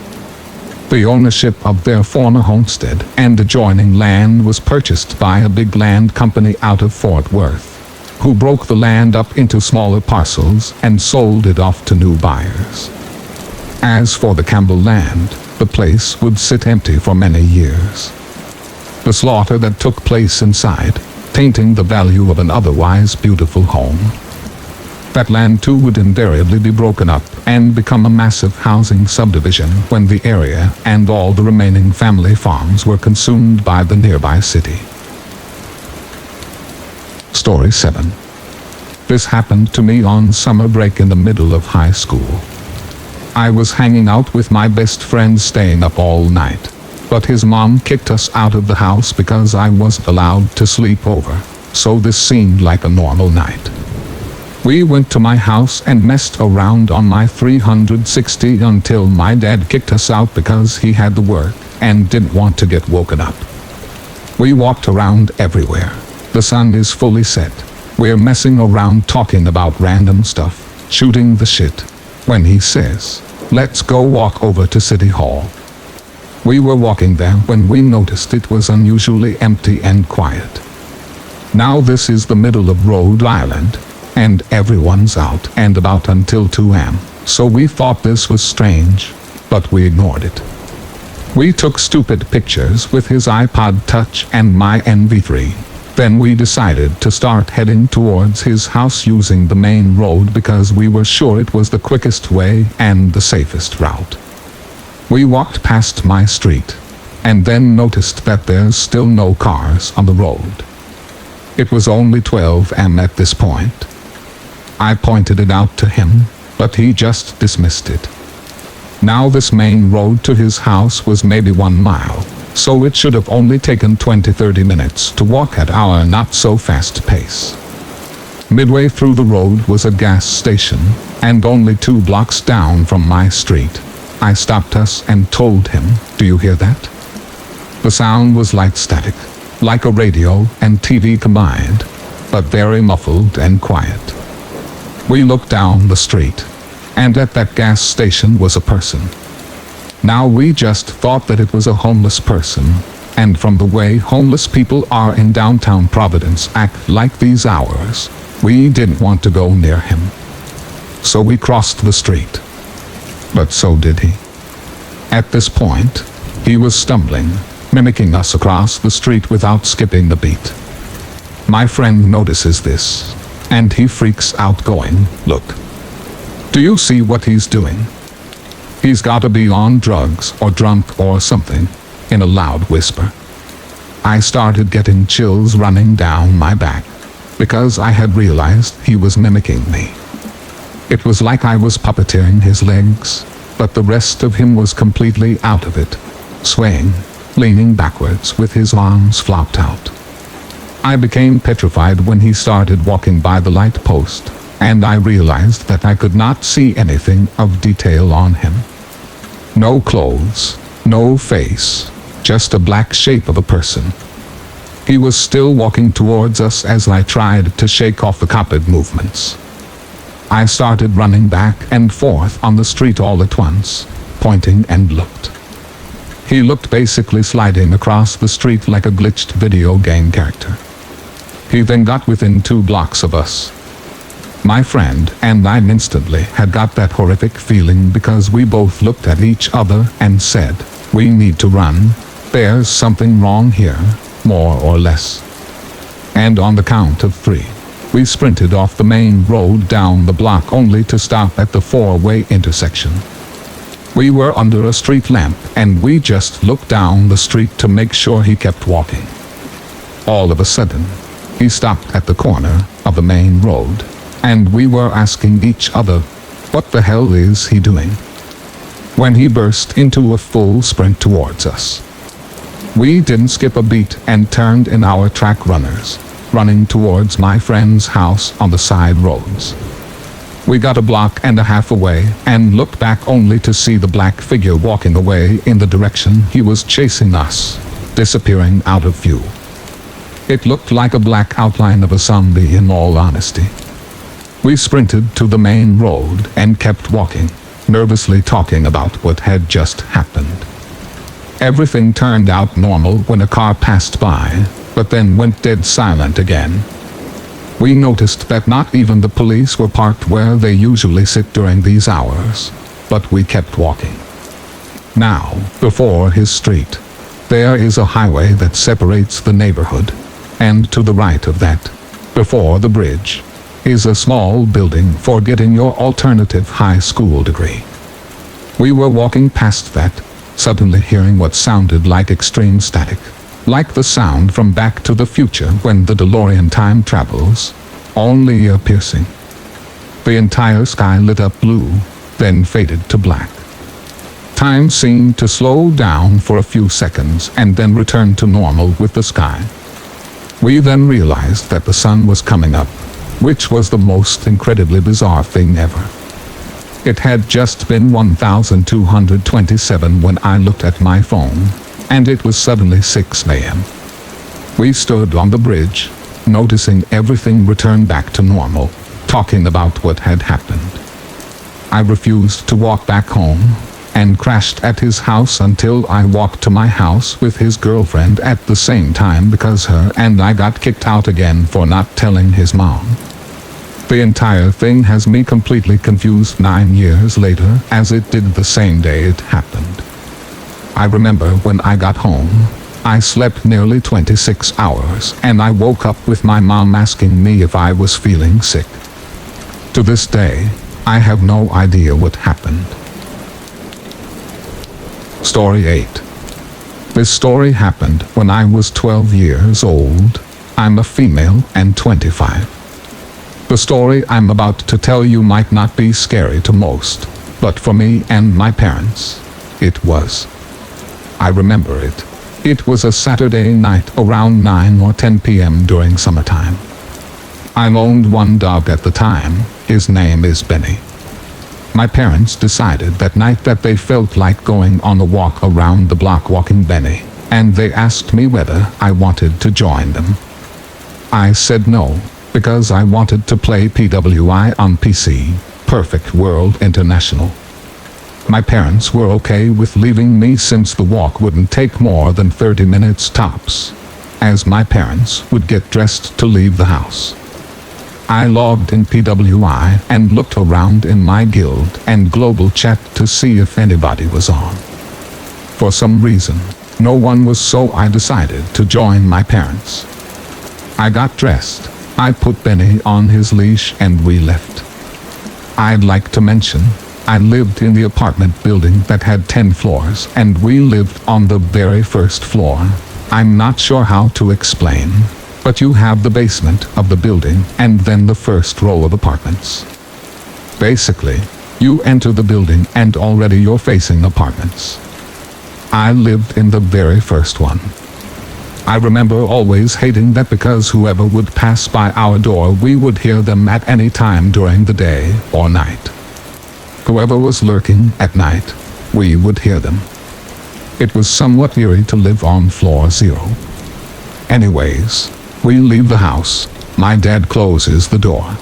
The ownership of their former homestead and adjoining land was purchased by a big land company out of Fort Worth, who broke the land up into smaller parcels and sold it off to new buyers. As for the Campbell land, the place would sit empty for many years. The slaughter that took place inside, tainting the value of an otherwise beautiful home. That land too would invariably be broken up and become a massive housing subdivision when the area and all the remaining family farms were consumed by the nearby city. Story 7. This happened to me on summer break in the middle of high school. I was hanging out with my best friend staying up all night, but his mom kicked us out of the house because I wasn't allowed to sleep over, so this seemed like a normal night. We went to my house and messed around on my 360 until my dad kicked us out because he had to work and didn't want to get woken up. We walked around everywhere. The sun is fully set. We're messing around talking about random stuff, shooting the shit, when he says, "Let's go walk over to City Hall." We were walking there when we noticed it was unusually empty and quiet. Now this is the middle of Rhode Island, and everyone's out and about until 2 a.m., so we thought this was strange, but we ignored it. We took stupid pictures with his iPod Touch and my NV3. Then we decided to start heading towards his house using the main road because we were sure it was the quickest way and the safest route. We walked past my street, and then noticed that there's still no cars on the road. It was only 12 a.m. at this point. I pointed it out to him, but he just dismissed it. Now this main road to his house was maybe 1 mile, so it should have only taken 20-30 minutes to walk at our not-so-fast pace. Midway through the road was a gas station, and only 2 blocks down from my street. I stopped us and told him, "Do you hear that?" The sound was like static, like a radio and TV combined, but very muffled and quiet. We looked down the street, and at that gas station was a person. Now we just thought that it was a homeless person, and from the way homeless people are in downtown Providence act like these hours, we didn't want to go near him. So we crossed the street. But so did he. At this point, he was stumbling, mimicking us across the street without skipping the beat. My friend notices this, and he freaks out going, "Look. Do you see what he's doing? He's gotta be on drugs or drunk or something," in a loud whisper. I started getting chills running down my back, because I had realized he was mimicking me. It was like I was puppeteering his legs, but the rest of him was completely out of it, swaying, leaning backwards with his arms flopped out. I became petrified when he started walking by the light post, and I realized that I could not see anything of detail on him. No clothes, no face, just a black shape of a person. He was still walking towards us as I tried to shake off the copid movements. I started running back and forth on the street all at once, pointing and looked. He looked basically sliding across the street like a glitched video game character. He then got within 2 blocks of us. My friend and I instantly had got that horrific feeling because we both looked at each other and said, "We need to run. There's something wrong here, more or less." And on the count of 3, we sprinted off the main road down the block only to stop at the 4-way intersection. We were under a street lamp and we just looked down the street to make sure he kept walking. All of a sudden, he stopped at the corner of the main road, and we were asking each other, "What the hell is he doing?" when he burst into a full sprint towards us. We didn't skip a beat and turned in our track runners, running towards my friend's house on the side roads. We got a block and a half away and looked back only to see the black figure walking away in the direction he was chasing us, disappearing out of view. It looked like a black outline of a zombie in all honesty. We sprinted to the main road and kept walking, nervously talking about what had just happened. Everything turned out normal when a car passed by, but then went dead silent again. We noticed that not even the police were parked where they usually sit during these hours, but we kept walking. Now, before his street, there is a highway that separates the neighborhood, and to the right of that, before the bridge, is a small building for getting your alternative high school degree. We were walking past that, suddenly hearing what sounded like extreme static, like the sound from Back to the Future when the DeLorean time travels, only ear-piercing. The entire sky lit up blue, then faded to black. Time seemed to slow down for a few seconds and then return to normal with the sky. We then realized that the sun was coming up, which was the most incredibly bizarre thing ever. It had just been 1227 when I looked at my phone, and it was suddenly 6 a.m. We stood on the bridge, noticing everything return back to normal, talking about what had happened. I refused to walk back home, and crashed at his house until I walked to my house with his girlfriend at the same time because her and I got kicked out again for not telling his mom. The entire thing has me completely confused 9 years later, as it did the same day it happened. I remember when I got home, I slept nearly 26 hours, and I woke up with my mom asking me if I was feeling sick. To this day, I have no idea what happened. Story 8. This story happened when I was 12 years old. I'm a female and 25. The story I'm about to tell you might not be scary to most, but for me and my parents, it was. I remember it. It was a Saturday night around 9 or 10 p.m. during summertime. I owned one dog at the time. His name is Benny. My parents decided that night that they felt like going on a walk around the block walking Benny, and they asked me whether I wanted to join them. I said no, because I wanted to play PWI on PC, Perfect World International. My parents were okay with leaving me since the walk wouldn't take more than 30 minutes tops, as my parents would get dressed to leave the house. I logged in PWI and looked around in my guild and global chat to see if anybody was on. For some reason, no one was, so I decided to join my parents. I got dressed, I put Benny on his leash, and we left. I'd like to mention, I lived in the apartment building that had 10 floors, and we lived on the very first floor. I'm not sure how to explain, but you have the basement of the building and then the first row of apartments. Basically, you enter the building and already you're facing apartments. I lived in the very first one. I remember always hating that because whoever would pass by our door, we would hear them at any time during the day or night. Whoever was lurking at night, we would hear them. It was somewhat eerie to live on floor 0. Anyways, we leave the house. My dad closes the door.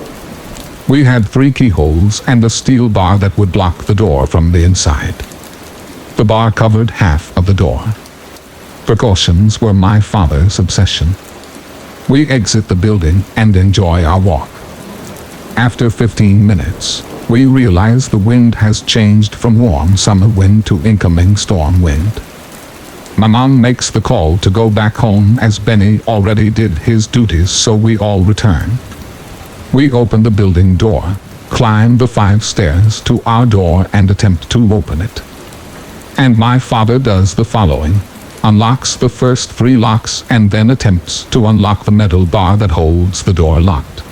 We had 3 keyholes and a steel bar that would block the door from the inside. The bar covered half of the door. Precautions were my father's obsession. We exit the building and enjoy our walk. After 15 minutes, we realize the wind has changed from warm summer wind to incoming storm wind. My mom makes the call to go back home as Benny already did his duties, so we all return. We open the building door, climb the 5 stairs to our door and attempt to open it. And my father does the following. Unlocks the first 3 locks and then attempts to unlock the metal bar that holds the door locked.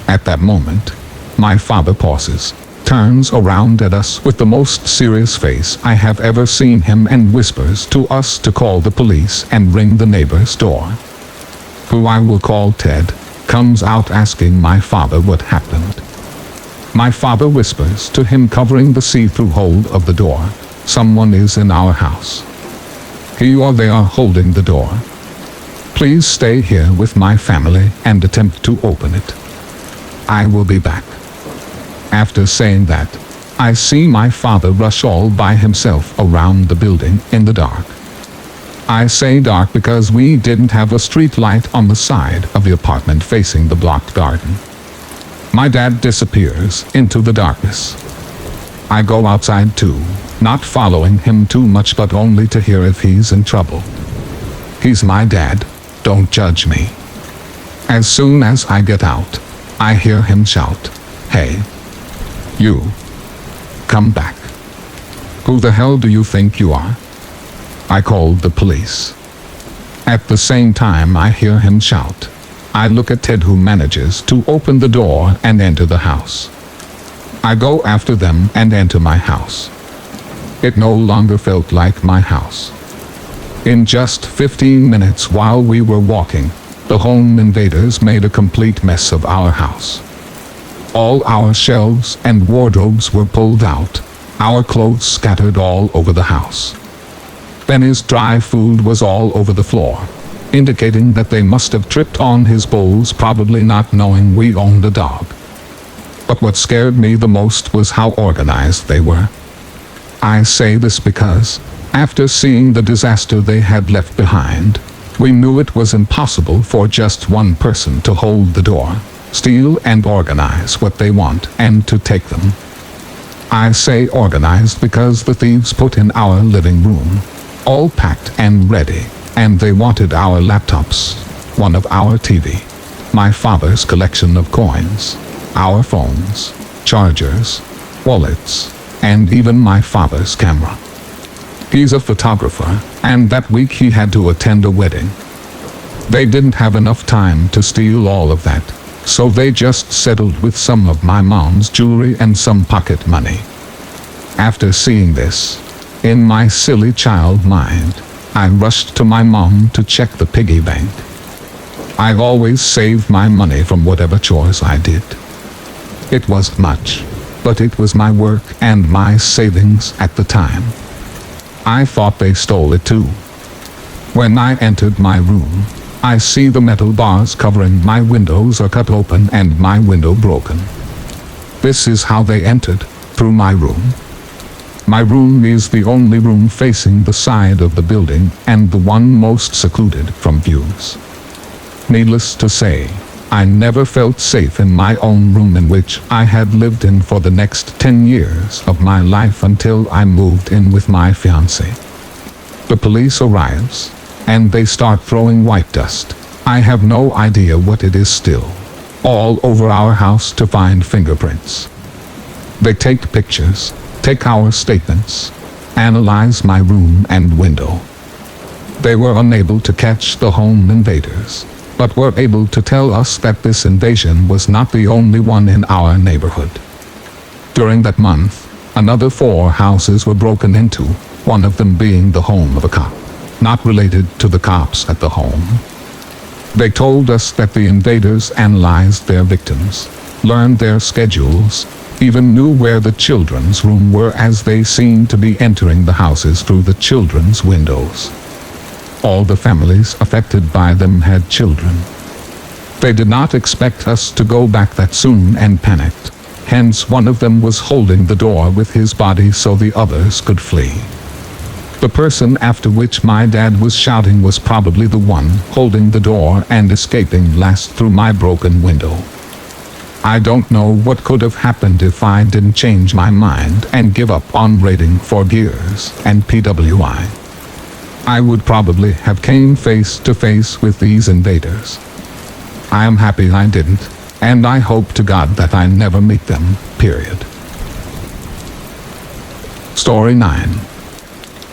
At that moment, my father pauses, turns around at us with the most serious face I have ever seen him, and whispers to us to call the police and ring the neighbor's door. Who I will call Ted, comes out asking my father what happened. My father whispers to him, covering the see-through hole of the door, "Someone is in our house." He or they are holding the door. Please stay here with my family and attempt to open it. I will be back. After saying that, I see my father rush all by himself around the building in the dark. I say dark because we didn't have a street light on the side of the apartment facing the blocked garden. My dad disappears into the darkness. I go outside too, not following him too much but only to hear if he's in trouble. He's my dad, don't judge me. As soon as I get out, I hear him shout, "Hey! You! Come back! Who the hell do you think you are?" I called the police. At the same time I hear him shout, I look at Ted, who manages to open the door and enter the house. I go after them and enter my house. It no longer felt like my house. In just 15 minutes while we were walking, the home invaders made a complete mess of our house. All our shelves and wardrobes were pulled out, our clothes scattered all over the house. Benny's dry food was all over the floor, indicating that they must have tripped on his bowls, probably not knowing we owned a dog. But what scared me the most was how organized they were. I say this because, after seeing the disaster they had left behind, we knew it was impossible for just one person to hold the door. steal and organize what they want and to take them. I say organized because the thieves put in our living room, all packed and ready, and they wanted our laptops, one of our TV, my father's collection of coins, our phones, chargers, wallets, and even my father's camera. He's a photographer, and that week he had to attend a wedding. They didn't have enough time to steal all of that, so they just settled with some of my mom's jewelry and some pocket money. After seeing this, in my silly child mind, I rushed to my mom to check the piggy bank. I always saved my money from whatever chores I did. It wasn't much, but it was my work and my savings at the time. I thought they stole it too. When I entered my room, I see the metal bars covering my windows are cut open and my window broken. This is how they entered, through my room. My room is the only room facing the side of the building and the one most secluded from views. Needless to say, I never felt safe in my own room, in which I had lived in for the next 10 years of my life until I moved in with my fiancé. The police arrives, and they start throwing white dust. I have no idea what it is still, all over our house to find fingerprints. They take pictures, take our statements, analyze my room and window. They were unable to catch the home invaders, but were able to tell us that this invasion was not the only one in our neighborhood. During that month, another 4 houses were broken into, one of them being the home of a cop, not related to the cops at the home. They told us that the invaders analyzed their victims, learned their schedules, even knew where the children's room were, as they seemed to be entering the houses through the children's windows. All the families affected by them had children. They did not expect us to go back that soon and panicked. Hence one of them was holding the door with his body so the others could flee. The person after which my dad was shouting was probably the one holding the door and escaping last through my broken window. I don't know what could have happened if I didn't change my mind and give up on raiding for gears and PWI. I would probably have came face to face with these invaders. I am happy I didn't, and I hope to God that I never meet them, period. Story 9.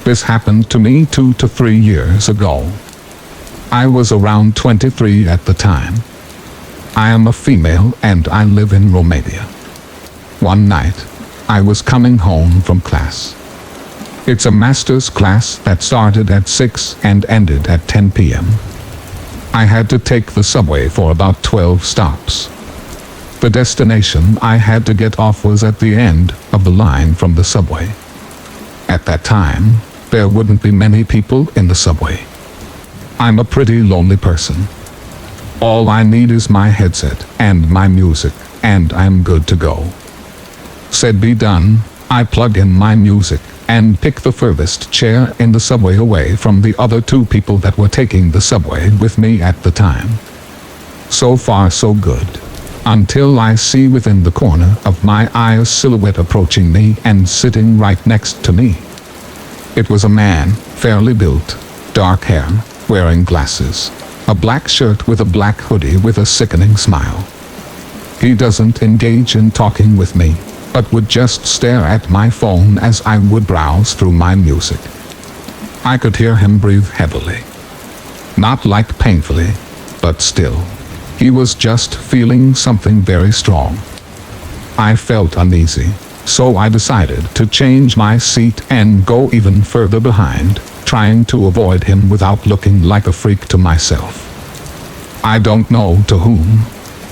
This happened to me 2 to 3 years ago. I was around 23 at the time. I am a female and I live in Romania. One night, I was coming home from class. It's a master's class that started at 6 and ended at 10 p.m. I had to take the subway for about 12 stops. The destination I had to get off was at the end of the line from the subway. At that time, there wouldn't be many people in the subway. I'm a pretty lonely person. All I need is my headset and my music, and I'm good to go. Said be done, I plug in my music and pick the furthest chair in the subway away from the other 2 people that were taking the subway with me at the time. So far so good, until I see within the corner of my eye a silhouette approaching me and sitting right next to me. It was a man, fairly built, dark hair, wearing glasses, a black shirt with a black hoodie with a sickening smile. He doesn't engage in talking with me, but would just stare at my phone as I would browse through my music. I could hear him breathe heavily. Not like painfully, but still. He was just feeling something very strong. I felt uneasy, so I decided to change my seat and go even further behind, trying to avoid him without looking like a freak to myself. I don't know to whom.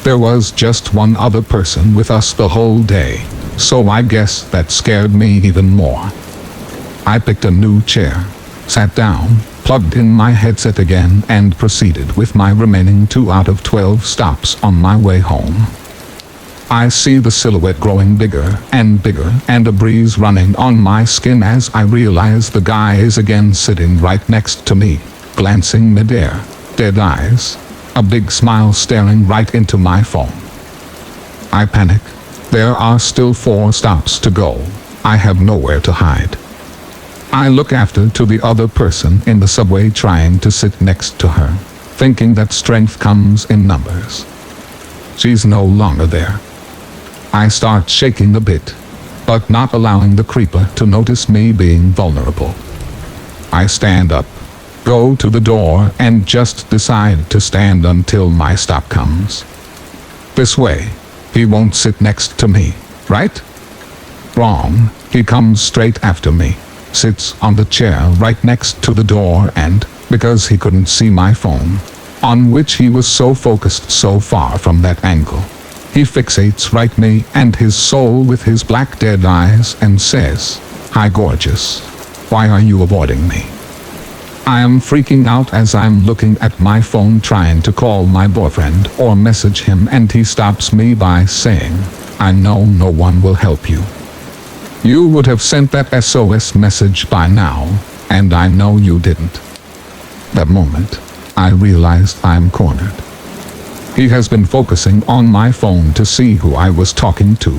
There was just one other person with us the whole day, so I guess that scared me even more. I picked a new chair, sat down, plugged in my headset again, and proceeded with my remaining 2 out of 12 stops on my way home. I see the silhouette growing bigger, and a breeze running on my skin as I realize the guy is again sitting right next to me, glancing midair, dead eyes, a big smile staring right into my phone. I panic. There are still 4 stops to go. I have nowhere to hide. I look after to the other person in the subway trying to sit next to her, thinking that strength comes in numbers. She's no longer there. I start shaking a bit, but not allowing the creeper to notice me being vulnerable. I stand up, go to the door, and just decide to stand until my stop comes. This way, he won't sit next to me, right? Wrong. He comes straight after me, sits on the chair right next to the door, and, because he couldn't see my phone, on which he was so focused so far from that angle, he fixates right me and his soul with his black dead eyes and says, "Hi gorgeous. Why are you avoiding me?" I am freaking out as I'm looking at my phone trying to call my boyfriend or message him, and he stops me by saying, "I know no one will help you. You would have sent that SOS message by now, and I know you didn't." That moment, I realized I'm cornered. He has been focusing on my phone to see who I was talking to,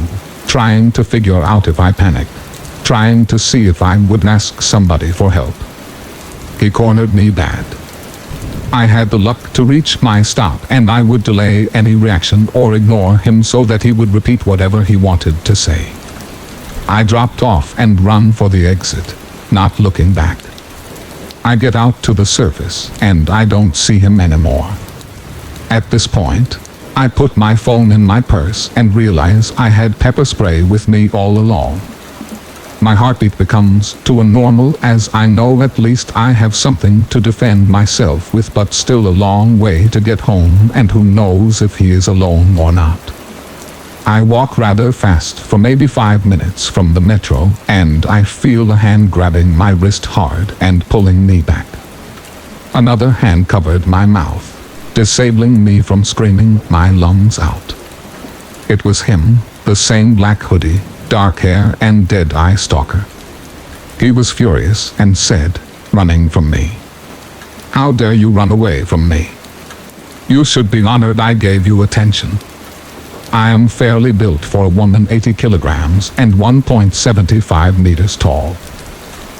trying to figure out if I panicked, trying to see if I would ask somebody for help. He cornered me bad. I had the luck to reach my stop, and I would delay any reaction or ignore him so that he would repeat whatever he wanted to say. I dropped off and run for the exit, not looking back. I get out to the surface, and I don't see him anymore. At this point, I put my phone in my purse and realize I had pepper spray with me all along. My heartbeat becomes to a normal as I know at least I have something to defend myself with, but still a long way to get home, and who knows if he is alone or not. I walk rather fast for maybe 5 minutes from the metro, and I feel a hand grabbing my wrist hard and pulling me back. Another hand covered my mouth, disabling me from screaming my lungs out. It was him, the same black hoodie, dark hair, and dead-eye stalker. He was furious and said, running from me, "How dare you run away from me? You should be honored I gave you attention. I am fairly built for a woman, 80 kilograms and 1.75 meters tall.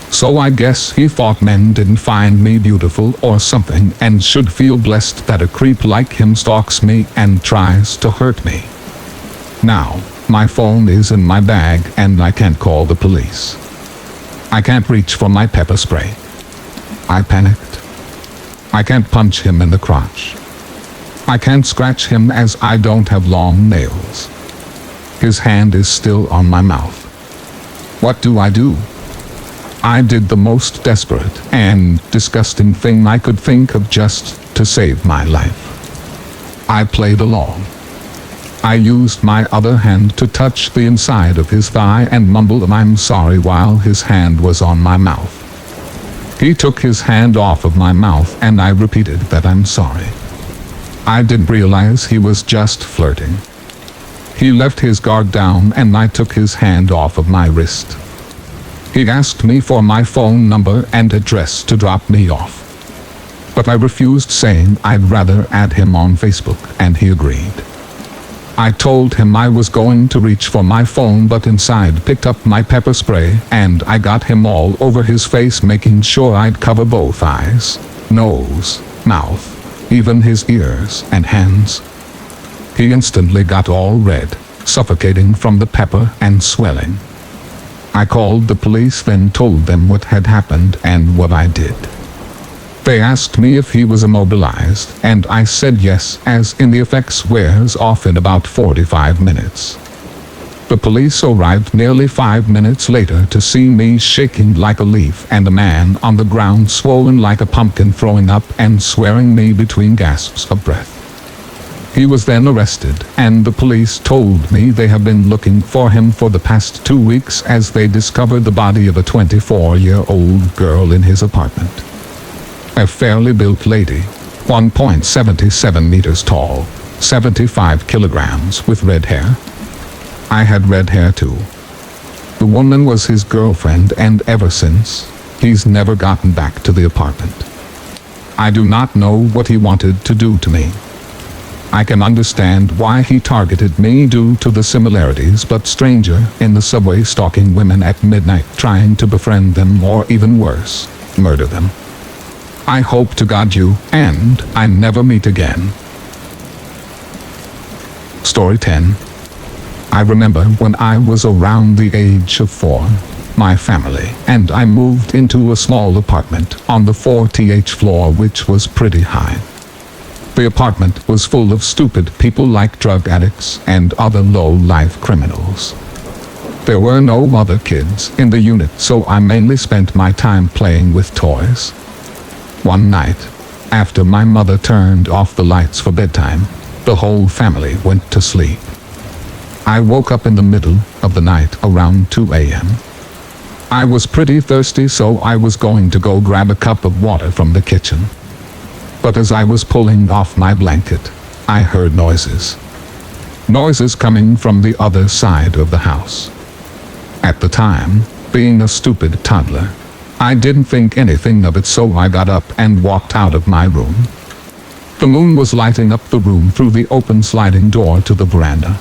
So I guess he thought men didn't find me beautiful or something, and should feel blessed that a creep like him stalks me and tries to hurt me. Now, my phone is in my bag and I can't call the police. I can't reach for my pepper spray. I panicked. I can't punch him in the crotch. I can't scratch him as I don't have long nails. His hand is still on my mouth. What do? I did the most desperate and disgusting thing I could think of just to save my life. I played along. I used my other hand to touch the inside of his thigh and mumbled "I'm sorry" while his hand was on my mouth. He took his hand off of my mouth and I repeated that "I'm sorry." I didn't realize he was just flirting. He left his guard down and I took his hand off of my wrist. He asked me for my phone number and address to drop me off. But I refused, saying I'd rather add him on Facebook, and he agreed. I told him I was going to reach for my phone, but inside picked up my pepper spray and I got him all over his face, making sure I'd cover both eyes, nose, mouth, even his ears and hands. He instantly got all red, suffocating from the pepper and swelling. I called the police, then told them what had happened and what I did. They asked me if he was immobilized, and I said yes, as in the effects wears off in about 45 minutes. The police arrived nearly 5 minutes later to see me shaking like a leaf and a man on the ground swollen like a pumpkin, throwing up and swearing me between gasps of breath. He was then arrested, and the police told me they have been looking for him for the past 2 weeks as they discovered the body of a 24-year-old girl in his apartment. A fairly built lady, 1.77 meters tall, 75 kilograms, with red hair. I had red hair too. The woman was his girlfriend, and ever since, he's never gotten back to the apartment. I do not know what he wanted to do to me. I can understand why he targeted me due to the similarities, but stranger in the subway stalking women at midnight trying to befriend them or even worse, murder them. I hope to God you and I never meet again. Story 10. I remember when I was around the age of 4, my family and I moved into a small apartment on the 40th floor, which was pretty high. The apartment was full of stupid people like drug addicts and other low-life criminals. There were no other kids in the unit, so I mainly spent my time playing with toys. One night, after my mother turned off the lights for bedtime, the whole family went to sleep. I woke up in the middle of the night around 2 a.m. I was pretty thirsty, so I was going to go grab a cup of water from the kitchen. But as I was pulling off my blanket, I heard noises. Noises coming from the other side of the house. At the time, being a stupid toddler, I didn't think anything of it, so I got up and walked out of my room. The moon was lighting up the room through the open sliding door to the veranda.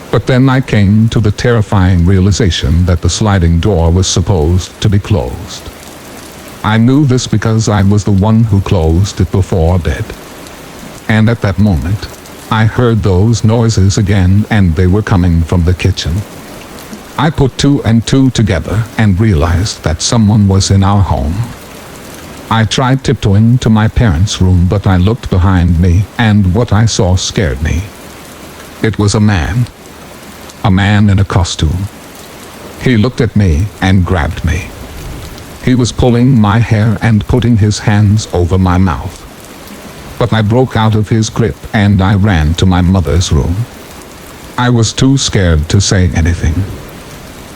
But then I came to the terrifying realization that the sliding door was supposed to be closed. I knew this because I was the one who closed it before bed. And at that moment, I heard those noises again, and they were coming from the kitchen. I put 2 and 2 together and realized that someone was in our home. I tried tiptoeing to my parents' room, but I looked behind me, and what I saw scared me. It was a man. A man in a costume. He looked at me and grabbed me. He was pulling my hair and putting his hands over my mouth. But I broke out of his grip and I ran to my mother's room. I was too scared to say anything.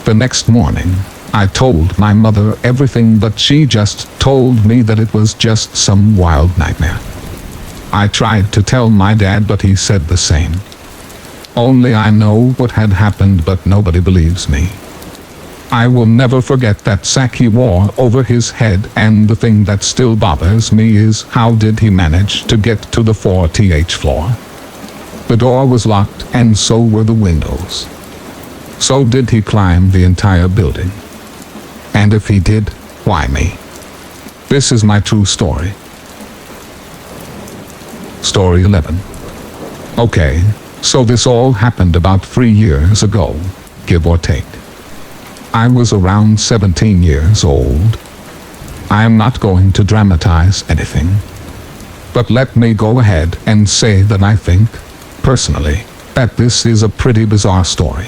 The next morning, I told my mother everything, but she just told me that it was just some wild nightmare. I tried to tell my dad, but he said the same. Only I know what had happened, but nobody believes me. I will never forget that sack he wore over his head, and the thing that still bothers me is how did he manage to get to the 40th floor? The door was locked and so were the windows. So did he climb the entire building? And if he did, why me? This is my true story. Story 11. Okay, so this all happened about 3 years ago, give or take. I was around 17 years old. I am not going to dramatize anything, but let me go ahead and say that I think, personally, that this is a pretty bizarre story.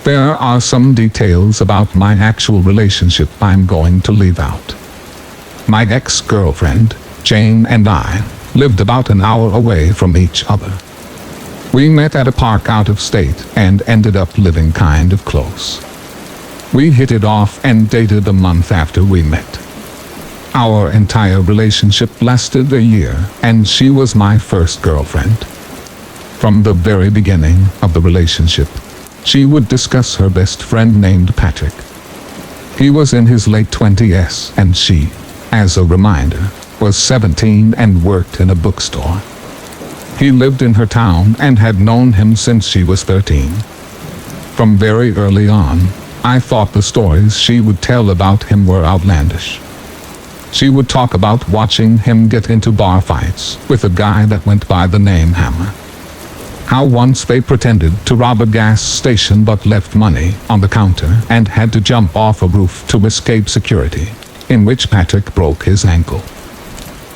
There are some details about my actual relationship I'm going to leave out. My ex-girlfriend, Jane, and I lived about an hour away from each other. We met at a park out of state and ended up living kind of close. We hit it off and dated a month after we met. Our entire relationship lasted a year, and she was my first girlfriend. From the very beginning of the relationship, she would discuss her best friend named Patrick. He was in his late 20s, and she, as a reminder, was 17 and worked in a bookstore. He lived in her town and had known him since she was 13. From very early on, I thought the stories she would tell about him were outlandish. She would talk about watching him get into bar fights with a guy that went by the name Hammer. How once they pretended to rob a gas station but left money on the counter and had to jump off a roof to escape security, in which Patrick broke his ankle.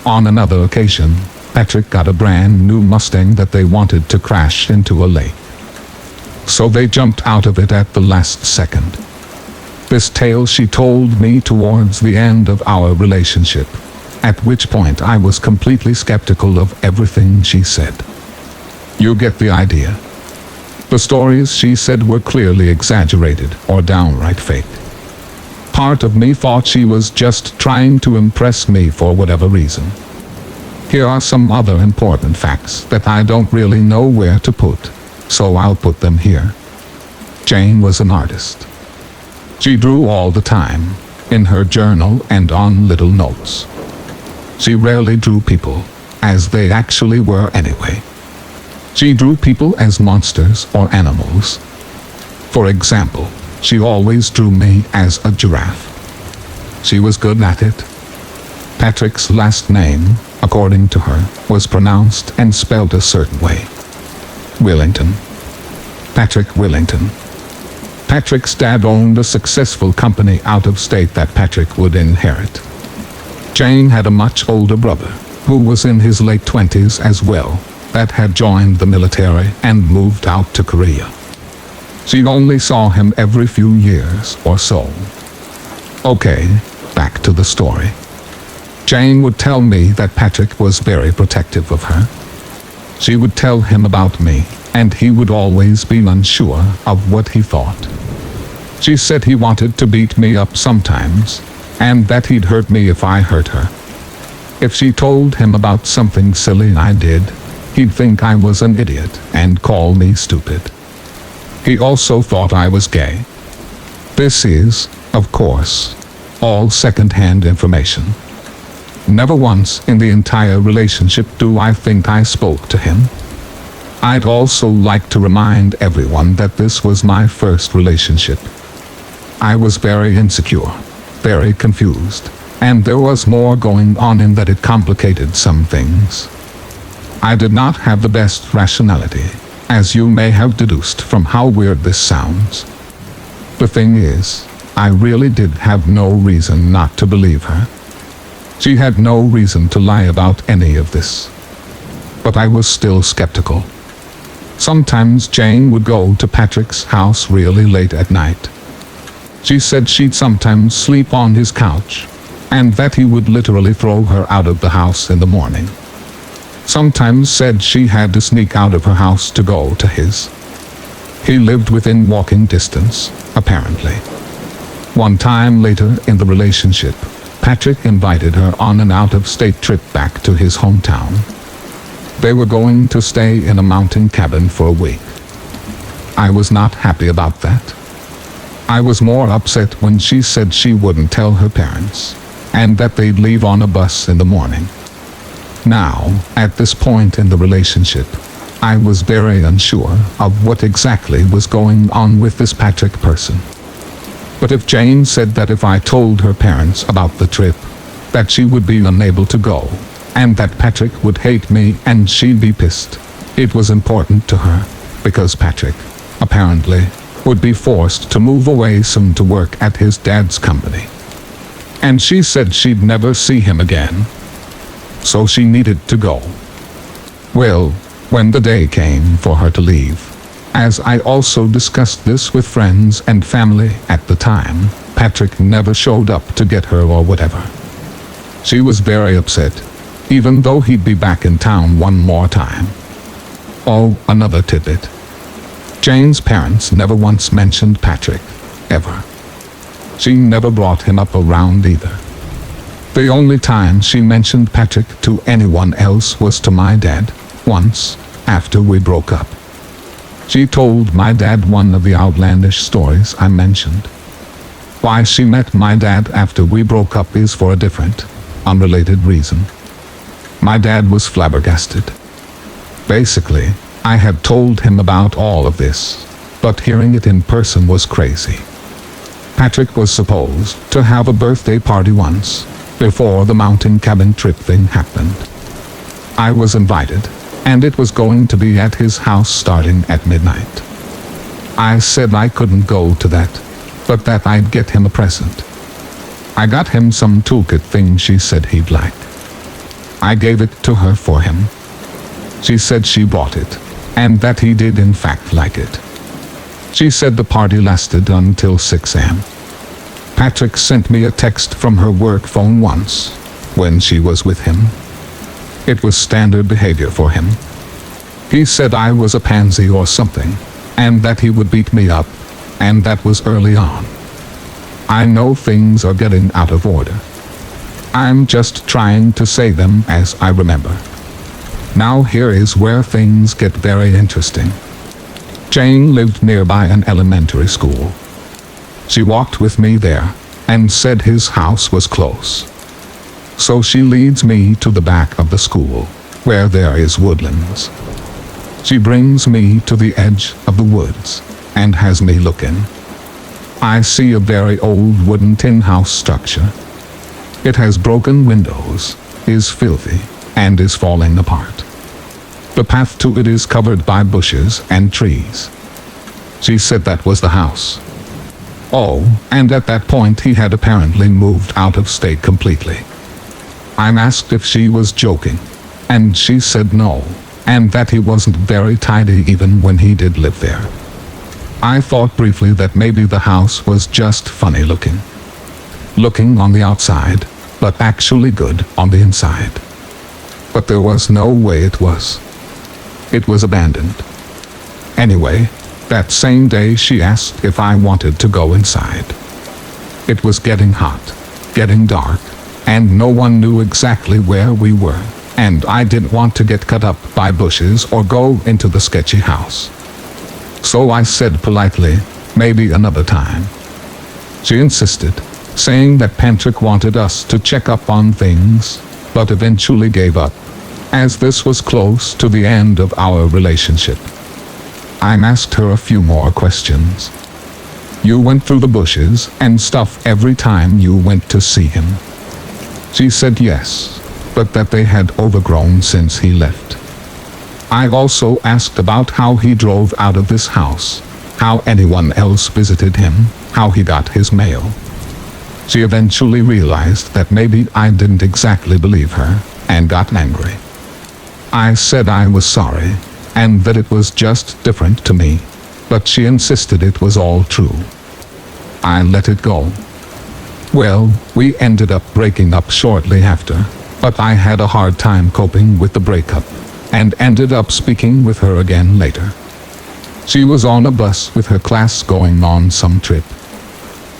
On another occasion, Patrick got a brand new Mustang that they wanted to crash into a lake. So they jumped out of it at the last second. This tale she told me towards the end of our relationship, at which point I was completely skeptical of everything she said. You get the idea. The stories she said were clearly exaggerated or downright fake. Part of me thought she was just trying to impress me for whatever reason. Here are some other important facts that I don't really know where to put, so I'll put them here. Jane was an artist. She drew all the time, in her journal and on little notes. She rarely drew people, as they actually were anyway. She drew people as monsters or animals. For example, she always drew me as a giraffe. She was good at it. Patrick's last name, according to her, was pronounced and spelled a certain way. Willington. Patrick Willington. Patrick's dad owned a successful company out of state that Patrick would inherit. Jane had a much older brother, who was in his late 20s as well, that had joined the military and moved out to Korea. She only saw him every few years or so. Okay, back to the story. Jane would tell me that Patrick was very protective of her. She would tell him about me, and he would always be unsure of what he thought. She said he wanted to beat me up sometimes, and that he'd hurt me if I hurt her. If she told him about something silly I did, he'd think I was an idiot and call me stupid. He also thought I was gay. This is, of course, all second-hand information. Never once in the entire relationship do I think I spoke to him. I'd also like to remind everyone that this was my first relationship. I was very insecure, very confused, and there was more going on in that it complicated some things. I did not have the best rationality, as you may have deduced from how weird this sounds. The thing is, I really did have no reason not to believe her. She had no reason to lie about any of this. But I was still skeptical. Sometimes Jane would go to Patrick's house really late at night. She said she'd sometimes sleep on his couch, and that he would literally throw her out of the house in the morning. Sometimes said she had to sneak out of her house to go to his. He lived within walking distance, apparently. One time later in the relationship, Patrick invited her on an out-of-state trip back to his hometown. They were going to stay in a mountain cabin for a week. I was not happy about that. I was more upset when she said she wouldn't tell her parents, and that they'd leave on a bus in the morning. Now, at this point in the relationship, I was very unsure of what exactly was going on with this Patrick person. But if Jane said that if I told her parents about the trip, that she would be unable to go, and that Patrick would hate me and she'd be pissed, it was important to her, because Patrick, apparently, would be forced to move away soon to work at his dad's company. And she said she'd never see him again. So she needed to go. Well, when the day came for her to leave, as I also discussed this with friends and family at the time, Patrick never showed up to get her or whatever. She was very upset, even though he'd be back in town one more time. Oh, another tidbit. Jane's parents never once mentioned Patrick, ever. She never brought him up around either. The only time she mentioned Patrick to anyone else was to my dad, once, after we broke up. She told my dad one of the outlandish stories I mentioned. Why she met my dad after we broke up is for a different, unrelated reason. My dad was flabbergasted. Basically, I had told him about all of this, but hearing it in person was crazy. Patrick was supposed to have a birthday party once, before the mountain cabin trip thing happened. I was invited, and it was going to be at his house starting at midnight. I said I couldn't go to that, but that I'd get him a present. I got him some toolkit thing she said he'd like. I gave it to her for him. She said she bought it, and that he did in fact like it. She said the party lasted until 6 a.m. Patrick sent me a text from her work phone once, when she was with him. It was standard behavior for him. He said I was a pansy or something, and that he would beat me up, and that was early on. I know things are getting out of order. I'm just trying to say them as I remember. Now here is where things get very interesting. Jane lived nearby an elementary school. She walked with me there, and said his house was close. So she leads me to the back of the school, where there is woodlands. She brings me to the edge of the woods and has me look in. I see a very old wooden tin house structure. It has broken windows, is filthy, and is falling apart. The path to it is covered by bushes and trees. She said that was the house. Oh, and at that point he had apparently moved out of state completely. I'm asked if she was joking, and she said no, and that he wasn't very tidy even when he did live there. I thought briefly that maybe the house was just funny looking. Looking on the outside, but actually good on the inside. But there was no way it was. It was abandoned. Anyway, that same day she asked if I wanted to go inside. It was getting hot, getting dark, and no one knew exactly where we were, and I didn't want to get cut up by bushes or go into the sketchy house. So I said politely, maybe another time. She insisted, saying that Patrick wanted us to check up on things, but eventually gave up, as this was close to the end of our relationship. I asked her a few more questions. You went through the bushes and stuff every time you went to see him. She said yes, but that they had overgrown since he left. I also asked about how he drove out of this house, how anyone else visited him, how he got his mail. She eventually realized that maybe I didn't exactly believe her, and got angry. I said I was sorry, and that it was just different to me, but she insisted it was all true. I let it go. Well, we ended up breaking up shortly after, but I had a hard time coping with the breakup, and ended up speaking with her again later. She was on a bus with her class going on some trip.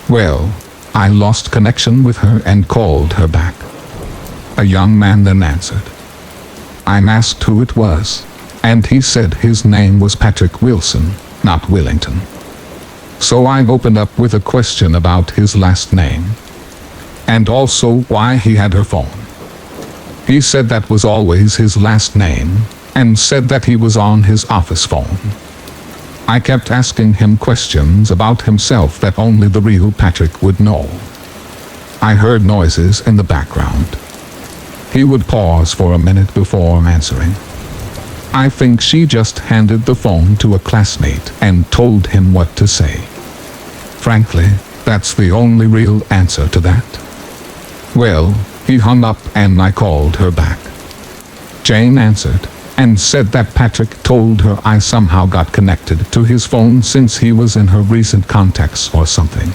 Well, I lost connection with her and called her back. A young man then answered. I asked who it was, and he said his name was Patrick Wilson, not Willington. So I opened up with a question about his last name, and also why he had her phone. He said that was always his last name, and said that he was on his office phone. I kept asking him questions about himself that only the real Patrick would know. I heard noises in the background. He would pause for a minute before answering. I think she just handed the phone to a classmate and told him what to say. Frankly, that's the only real answer to that. Well, he hung up and I called her back. Jane answered and said that Patrick told her I somehow got connected to his phone since he was in her recent contacts or something.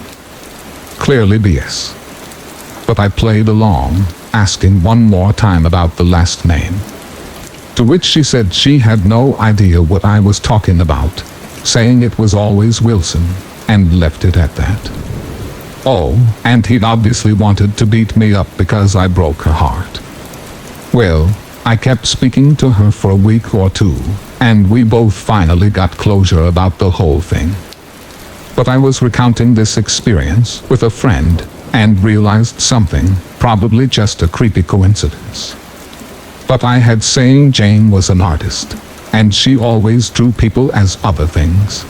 Clearly BS. But I played along, asking one more time about the last name. To which she said she had no idea what I was talking about, saying it was always Wilson, and left it at that. Oh, and he'd obviously wanted to beat me up because I broke her heart. Well, I kept speaking to her for a week or two, and we both finally got closure about the whole thing. But I was recounting this experience with a friend, and realized something, probably just a creepy coincidence. But I had saying Jane was an artist, and she always drew people as other things.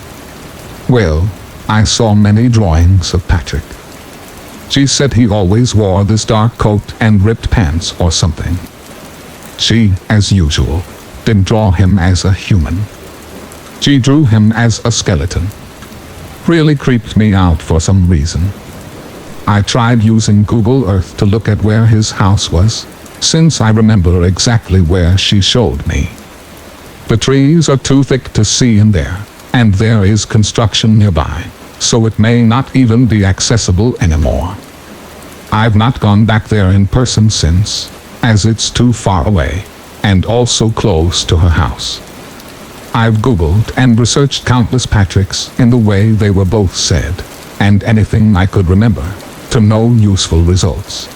Well, I saw many drawings of Patrick. She said he always wore this dark coat and ripped pants or something. She, as usual, didn't draw him as a human. She drew him as a skeleton. Really creeped me out for some reason. I tried using Google Earth to look at where his house was, since I remember exactly where she showed me. The trees are too thick to see in there, and there is construction nearby, so it may not even be accessible anymore. I've not gone back there in person since, as it's too far away, and also close to her house. I've Googled and researched countless Patricks in the way they were both said, and anything I could remember, to no useful results.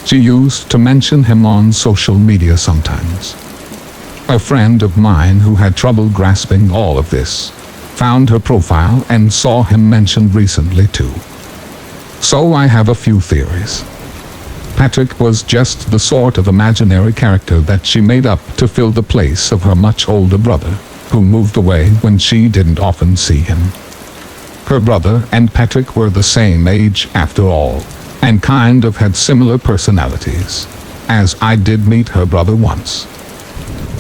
She used to mention him on social media sometimes. A friend of mine who had trouble grasping all of this found her profile and saw him mentioned recently too. So I have a few theories. Patrick was just the sort of imaginary character that she made up to fill the place of her much older brother, who moved away when she didn't often see him. Her brother and Patrick were the same age after all, and kind of had similar personalities, as I did meet her brother once.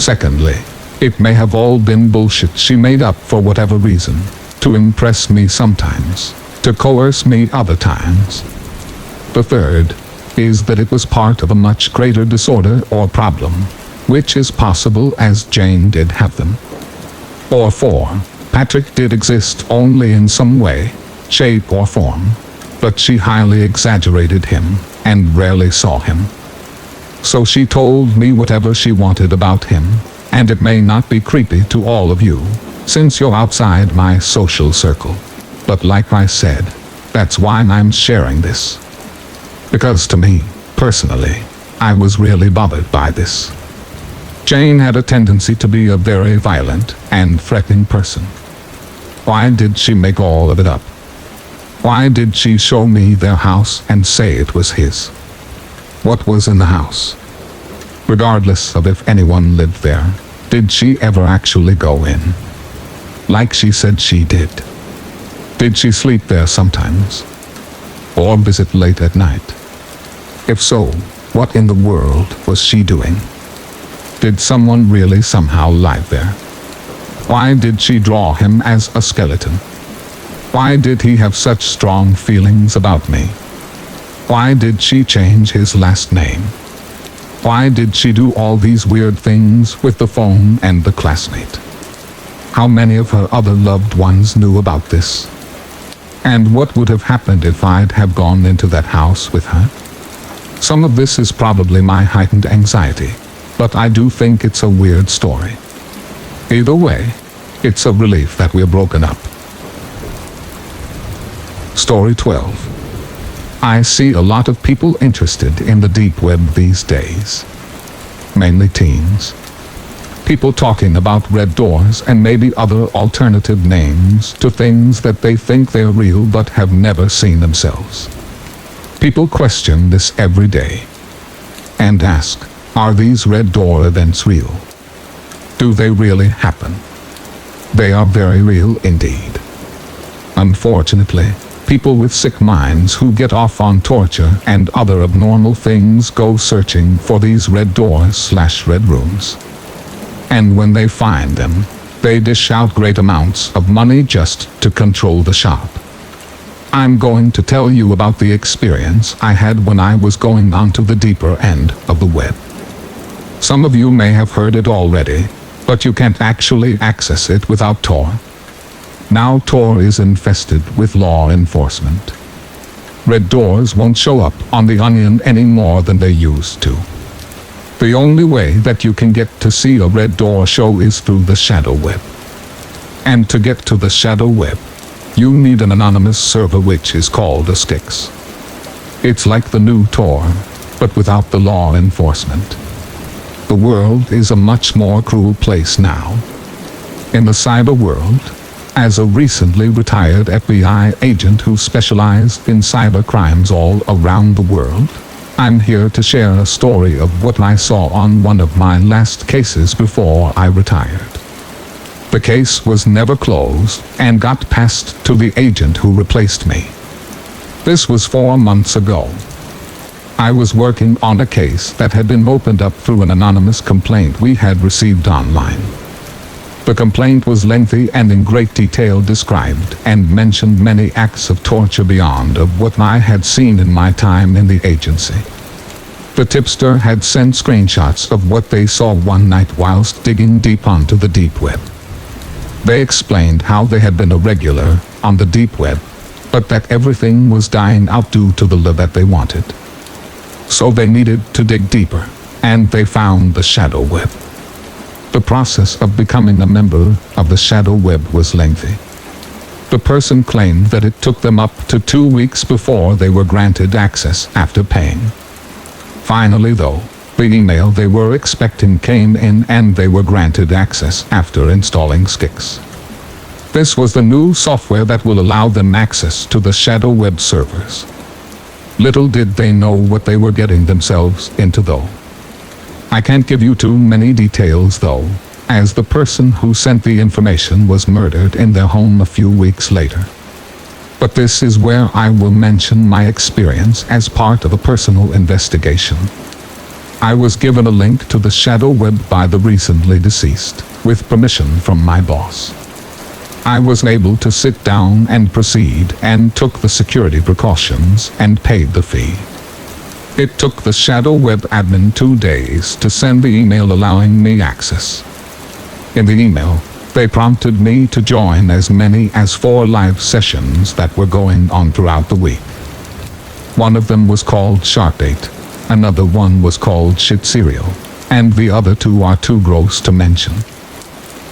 Secondly, it may have all been bullshit she made up for whatever reason, to impress me sometimes, to coerce me other times. The third is that it was part of a much greater disorder or problem, which is possible as Jane did have them. Or 4, Patrick did exist only in some way, shape or form, but she highly exaggerated him and rarely saw him. So she told me whatever she wanted about him, and it may not be creepy to all of you, since you're outside my social circle. But like I said, that's why I'm sharing this. Because to me, personally, I was really bothered by this. Jane had a tendency to be a very violent and threatening person. Why did she make all of it up? Why did she show me their house and say it was his? What was in the house? Regardless of if anyone lived there, did she ever actually go in? Like she said she did. Did she sleep there sometimes? Or visit late at night? If so, what in the world was she doing? Did someone really somehow live there? Why did she draw him as a skeleton? Why did he have such strong feelings about me? Why did she change his last name? Why did she do all these weird things with the phone and the classmate? How many of her other loved ones knew about this? And what would have happened if I'd have gone into that house with her? Some of this is probably my heightened anxiety, but I do think it's a weird story. Either way, it's a relief that we're broken up. Story 12. I see a lot of people interested in the deep web these days. Mainly teens. People talking about red doors and maybe other alternative names to things that they think they're real but have never seen themselves. People question this every day and ask, are these red door events real? Do they really happen? They are very real indeed. Unfortunately, people with sick minds who get off on torture and other abnormal things go searching for these red doors/red rooms. And when they find them, they dish out great amounts of money just to control the shop. I'm going to tell you about the experience I had when I was going onto the deeper end of the web. Some of you may have heard it already, but you can't actually access it without Tor. Now Tor is infested with law enforcement. Red doors won't show up on the Onion any more than they used to. The only way that you can get to see a red door show is through the shadow web. And to get to the shadow web, you need an anonymous server which is called a Styx. It's like the new Tor, but without the law enforcement. The world is a much more cruel place now. In the cyber world, as a recently retired FBI agent who specialized in cyber crimes all around the world, I'm here to share a story of what I saw on one of my last cases before I retired. The case was never closed and got passed to the agent who replaced me. This was 4 months ago. I was working on a case that had been opened up through an anonymous complaint we had received online. The complaint was lengthy and in great detail described and mentioned many acts of torture beyond of what I had seen in my time in the agency. The tipster had sent screenshots of what they saw one night whilst digging deep onto the deep web. They explained how they had been a regular on the deep web, but that everything was dying out due to the love that they wanted. So they needed to dig deeper, and they found the shadow web. The process of becoming a member of the shadow web was lengthy. The person claimed that it took them up to 2 weeks before they were granted access after paying. Finally though, the email they were expecting came in and they were granted access after installing Styx. This was the new software that will allow them access to the shadow web servers. Little did they know what they were getting themselves into though. I can't give you too many details though, as the person who sent the information was murdered in their home a few weeks later. But this is where I will mention my experience as part of a personal investigation. I was given a link to the shadow web by the recently deceased, with permission from my boss. I was able to sit down and proceed and took the security precautions and paid the fee. It took the shadow web admin 2 days to send the email allowing me access. In the email, they prompted me to join as many as 4 live sessions that were going on throughout the week. One of them was called Shark Bait, another one was called Shit Cereal, and the other 2 are too gross to mention.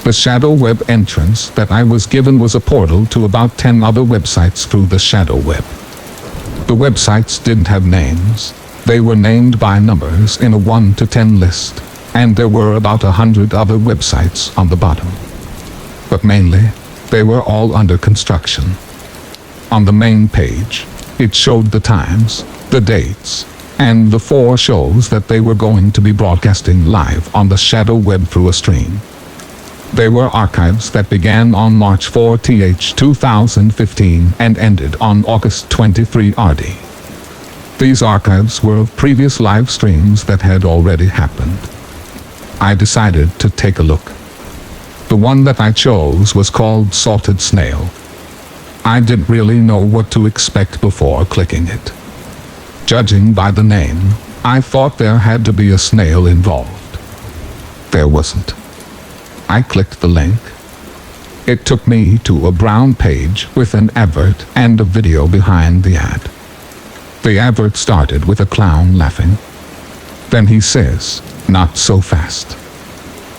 The shadow web entrance that I was given was a portal to about 10 other websites through the shadow web. The websites didn't have names. They were named by numbers in a 1 to 10 list, and there were about 100 other websites on the bottom. But mainly, they were all under construction. On the main page, it showed the times, the dates, and the 4 shows that they were going to be broadcasting live on the shadow web through a stream. They were archives that began on March 4, 2015 and ended on August 23, RD. These archives were of previous live streams that had already happened. I decided to take a look. The one that I chose was called Salted Snail. I didn't really know what to expect before clicking it. Judging by the name, I thought there had to be a snail involved. There wasn't. I clicked the link. It took me to a brown page with an advert and a video behind the ad. The advert started with a clown laughing. Then he says, "Not so fast.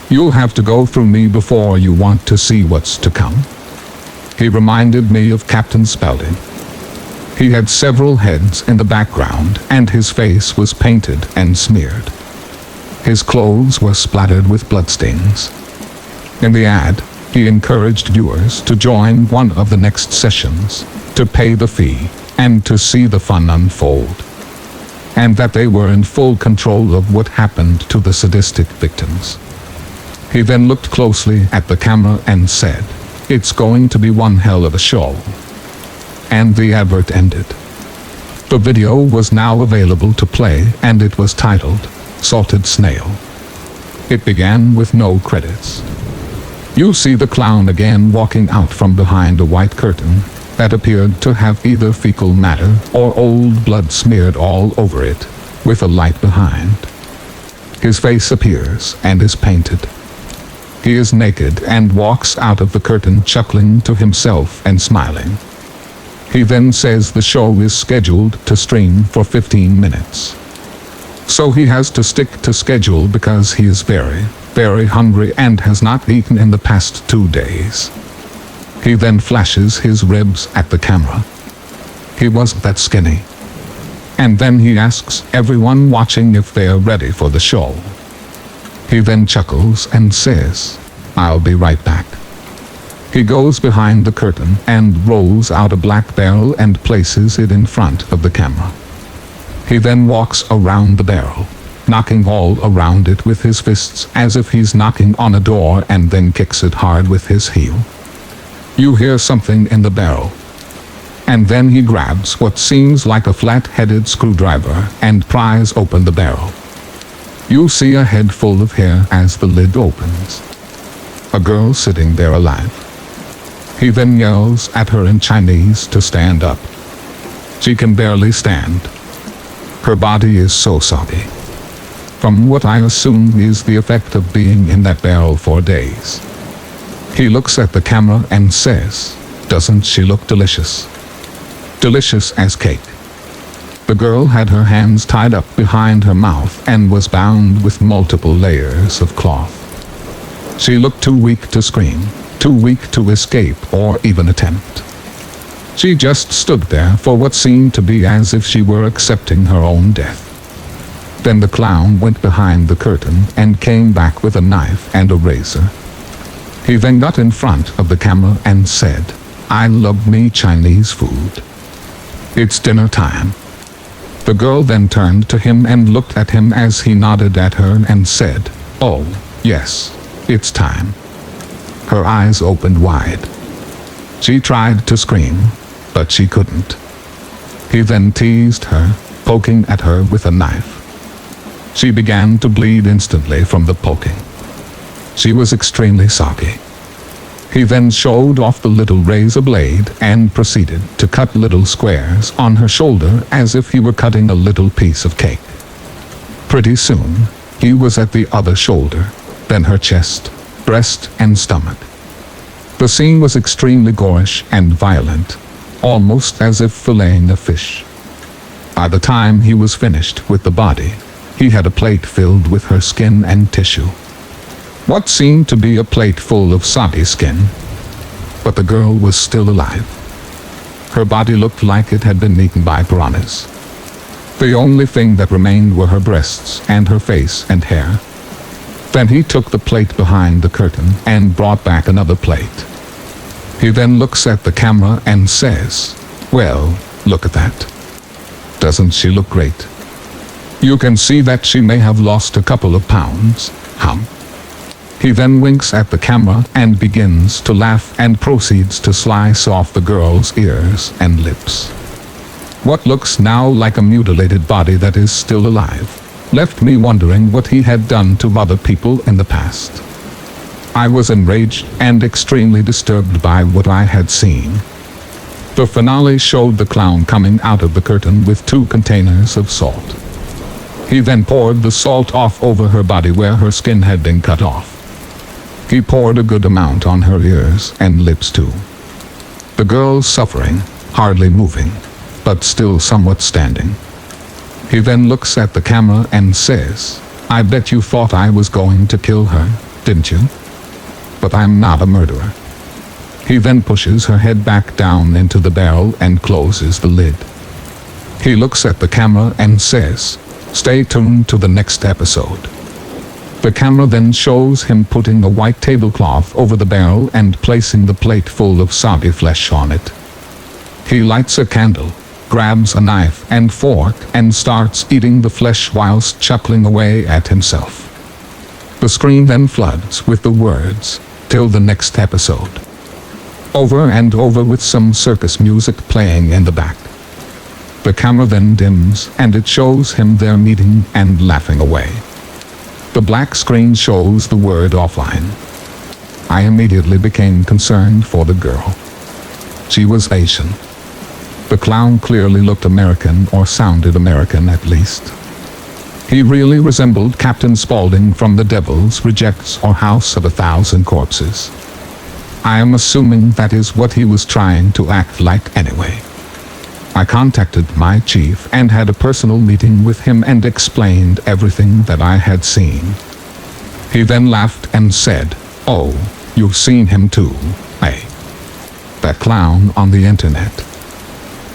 You'll have to go through me before you want to see what's to come." He reminded me of Captain Spaulding. He had several heads in the background and his face was painted and smeared. His clothes were splattered with bloodstains. In the ad, he encouraged viewers to join one of the next sessions, to pay the fee, and to see the fun unfold. And that they were in full control of what happened to the sadistic victims. He then looked closely at the camera and said, "It's going to be one hell of a show." And the advert ended. The video was now available to play and it was titled, Salted Snail. It began with no credits. You see the clown again walking out from behind a white curtain that appeared to have either fecal matter or old blood smeared all over it, with a light behind. His face appears and is painted. He is naked and walks out of the curtain chuckling to himself and smiling. He then says the show is scheduled to stream for 15 minutes. So he has to stick to schedule because he is very, very hungry and has not eaten in the past 2 days. He then flashes his ribs at the camera. He wasn't that skinny. And then he asks everyone watching if they are ready for the show. He then chuckles and says, "I'll be right back." He goes behind the curtain and rolls out a black barrel and places it in front of the camera. He then walks around the barrel, knocking all around it with his fists as if he's knocking on a door and then kicks it hard with his heel. You hear something in the barrel. And then he grabs what seems like a flat-headed screwdriver and pries open the barrel. You see a head full of hair as the lid opens. A girl sitting there alive. He then yells at her in Chinese to stand up. She can barely stand. Her body is so soggy. From what I assume is the effect of being in that barrel for days. He looks at the camera and says, "Doesn't she look delicious? Delicious as cake." The girl had her hands tied up behind her mouth and was bound with multiple layers of cloth. She looked too weak to scream, too weak to escape or even attempt. She just stood there for what seemed to be as if she were accepting her own death. Then the clown went behind the curtain and came back with a knife and a razor. He then got in front of the camera and said, "I love me Chinese food. It's dinner time." The girl then turned to him and looked at him as he nodded at her and said, "Oh, yes, it's time." Her eyes opened wide. She tried to scream, but she couldn't. He then teased her, poking at her with a knife. She began to bleed instantly from the poking. She was extremely soggy. He then showed off the little razor blade and proceeded to cut little squares on her shoulder as if he were cutting a little piece of cake. Pretty soon, he was at the other shoulder, then her chest, breast, and stomach. The scene was extremely gorish and violent, almost as if filleting a fish. By the time he was finished with the body, he had a plate filled with her skin and tissue. What seemed to be a plate full of soggy skin. But the girl was still alive. Her body looked like it had been eaten by piranhas. The only thing that remained were her breasts and her face and hair. Then he took the plate behind the curtain and brought back another plate. He then looks at the camera and says, "Well, look at that. Doesn't she look great? You can see that she may have lost a couple of pounds, huh?" He then winks at the camera and begins to laugh and proceeds to slice off the girl's ears and lips. What looks now like a mutilated body that is still alive left me wondering what he had done to other people in the past. I was enraged and extremely disturbed by what I had seen. The finale showed the clown coming out of the curtain with 2 containers of salt. He then poured the salt off over her body where her skin had been cut off. He poured a good amount on her ears and lips too. The girl suffering, hardly moving, but still somewhat standing. He then looks at the camera and says, "I bet you thought I was going to kill her, didn't you? But I'm not a murderer." He then pushes her head back down into the barrel and closes the lid. He looks at the camera and says, "Stay tuned to the next episode." The camera then shows him putting a white tablecloth over the barrel and placing the plate full of soggy flesh on it. He lights a candle, grabs a knife and fork and starts eating the flesh whilst chuckling away at himself. The screen then floods with the words, "Till the next episode," over and over with some circus music playing in the back. The camera then dims and it shows him there meeting and laughing away. The black screen shows the word "offline." I immediately became concerned for the girl. She was Asian. The clown clearly looked American or sounded American at least. He really resembled Captain Spaulding from The Devil's Rejects or House of a Thousand Corpses. I am assuming that is what he was trying to act like anyway. I contacted my chief and had a personal meeting with him and explained everything that I had seen. He then laughed and said, "Oh, you've seen him too, eh? That clown on the internet.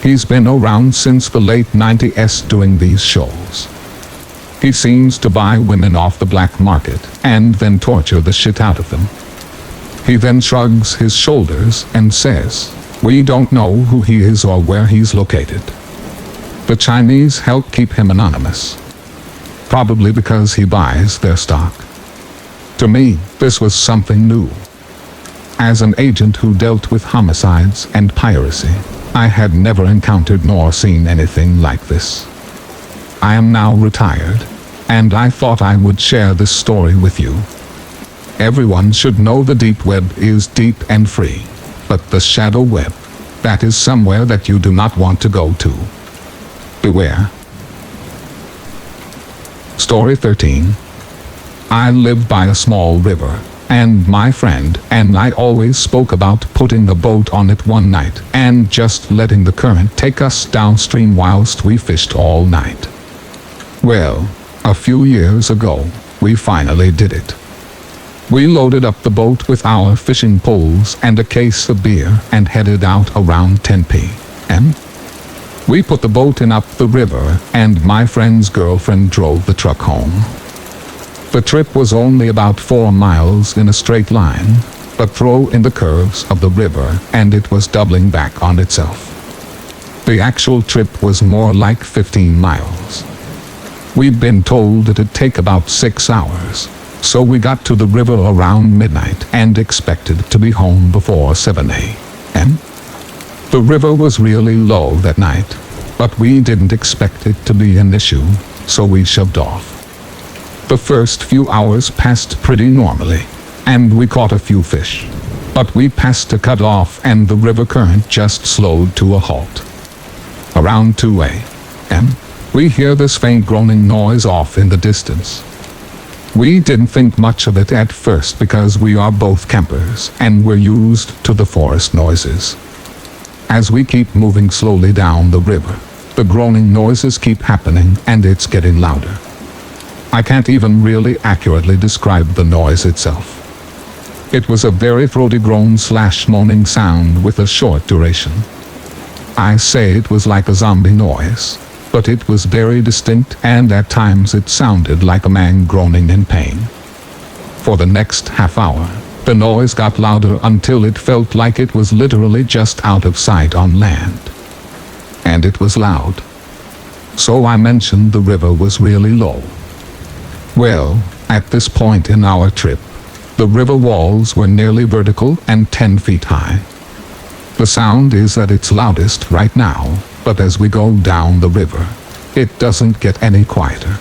He's been around since the late 90s doing these shows. He seems to buy women off the black market and then torture the shit out of them." He then shrugs his shoulders and says, "We don't know who he is or where he's located. The Chinese help keep him anonymous. Probably because he buys their stock." To me, this was something new. As an agent who dealt with homicides and piracy, I had never encountered nor seen anything like this. I am now retired, and I thought I would share this story with you. Everyone should know the deep web is deep and free, but the shadow web, that is somewhere that you do not want to go to. Beware. Story 13. I lived by a small river, and my friend and I always spoke about putting a boat on it one night and just letting the current take us downstream whilst we fished all night. Well, a few years ago, we finally did it. We loaded up the boat with our fishing poles and a case of beer and headed out around 10 p.m. We put the boat in up the river and my friend's girlfriend drove the truck home. The trip was only about 4 miles in a straight line, but throw in the curves of the river and it was doubling back on itself. The actual trip was more like 15 miles. We'd been told it'd take about 6 hours, so we got to the river around midnight and expected to be home before 7 a.m. The river was really low that night, but we didn't expect it to be an issue, so we shoved off. The first few hours passed pretty normally, and we caught a few fish. But we passed a cut-off and the river current just slowed to a halt. Around 2 a.m., we hear this faint groaning noise off in the distance. We didn't think much of it at first because we are both campers and we're used to the forest noises. As we keep moving slowly down the river, the groaning noises keep happening and it's getting louder. I can't even really accurately describe the noise itself. It was a very throaty groan/moaning sound with a short duration. I say it was like a zombie noise, but it was very distinct and at times it sounded like a man groaning in pain. For the next half hour, the noise got louder until it felt like it was literally just out of sight on land. And it was loud. So I mentioned the river was really low. Well, at this point in our trip, the river walls were nearly vertical and 10 feet high. The sound is at its loudest right now, but as we go down the river, it doesn't get any quieter.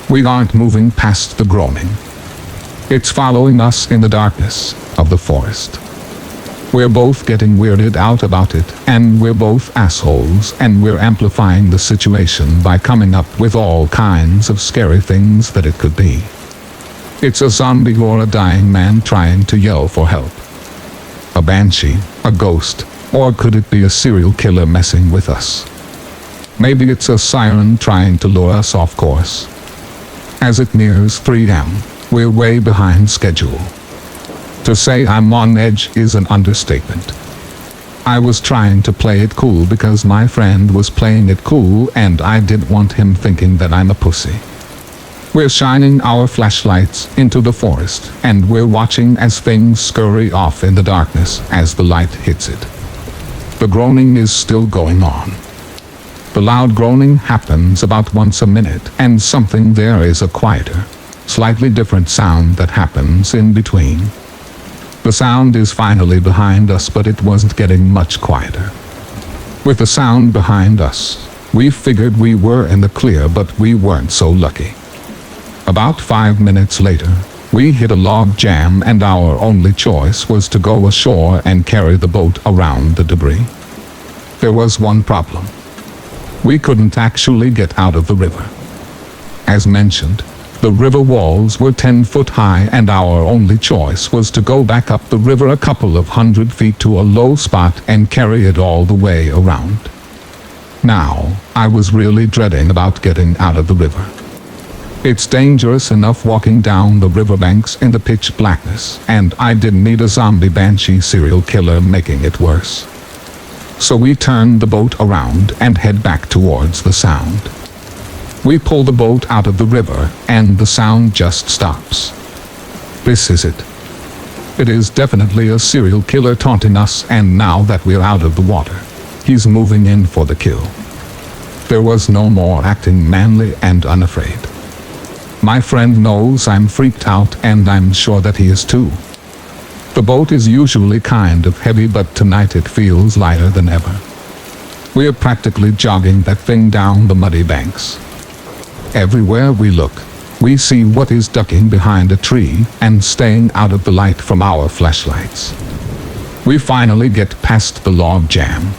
We aren't moving past the groaning. It's following us in the darkness of the forest. We're both getting weirded out about it, and we're both assholes, and we're amplifying the situation by coming up with all kinds of scary things that it could be. It's a zombie or a dying man trying to yell for help. A banshee, a ghost, or could it be a serial killer messing with us? Maybe it's a siren trying to lure us off course. As it nears 3 a.m., we're way behind schedule. To say I'm on edge is an understatement. I was trying to play it cool because my friend was playing it cool and I didn't want him thinking that I'm a pussy. We're shining our flashlights into the forest and we're watching as things scurry off in the darkness as the light hits it. The groaning is still going on. The loud groaning happens about once a minute and something there is a quieter, slightly different sound that happens in between. The sound is finally behind us, but it wasn't getting much quieter. With the sound behind us, we figured we were in the clear, but we weren't so lucky. About 5 minutes later, we hit a log jam and our only choice was to go ashore and carry the boat around the debris. There was one problem. We couldn't actually get out of the river. As mentioned, the river walls were 10 foot high and our only choice was to go back up the river a couple of 100 feet to a low spot and carry it all the way around. Now, I was really dreading about getting out of the river. It's dangerous enough walking down the riverbanks in the pitch blackness, and I didn't need a zombie banshee serial killer making it worse. So we turn the boat around and head back towards the sound. We pull the boat out of the river and the sound just stops. This is it. It is definitely a serial killer taunting us, and now that we're out of the water, he's moving in for the kill. There was no more acting manly and unafraid. My friend knows I'm freaked out and I'm sure that he is too. The boat is usually kind of heavy, but tonight it feels lighter than ever. We're practically jogging that thing down the muddy banks. Everywhere we look, we see what is ducking behind a tree and staying out of the light from our flashlights. We finally get past the log jam.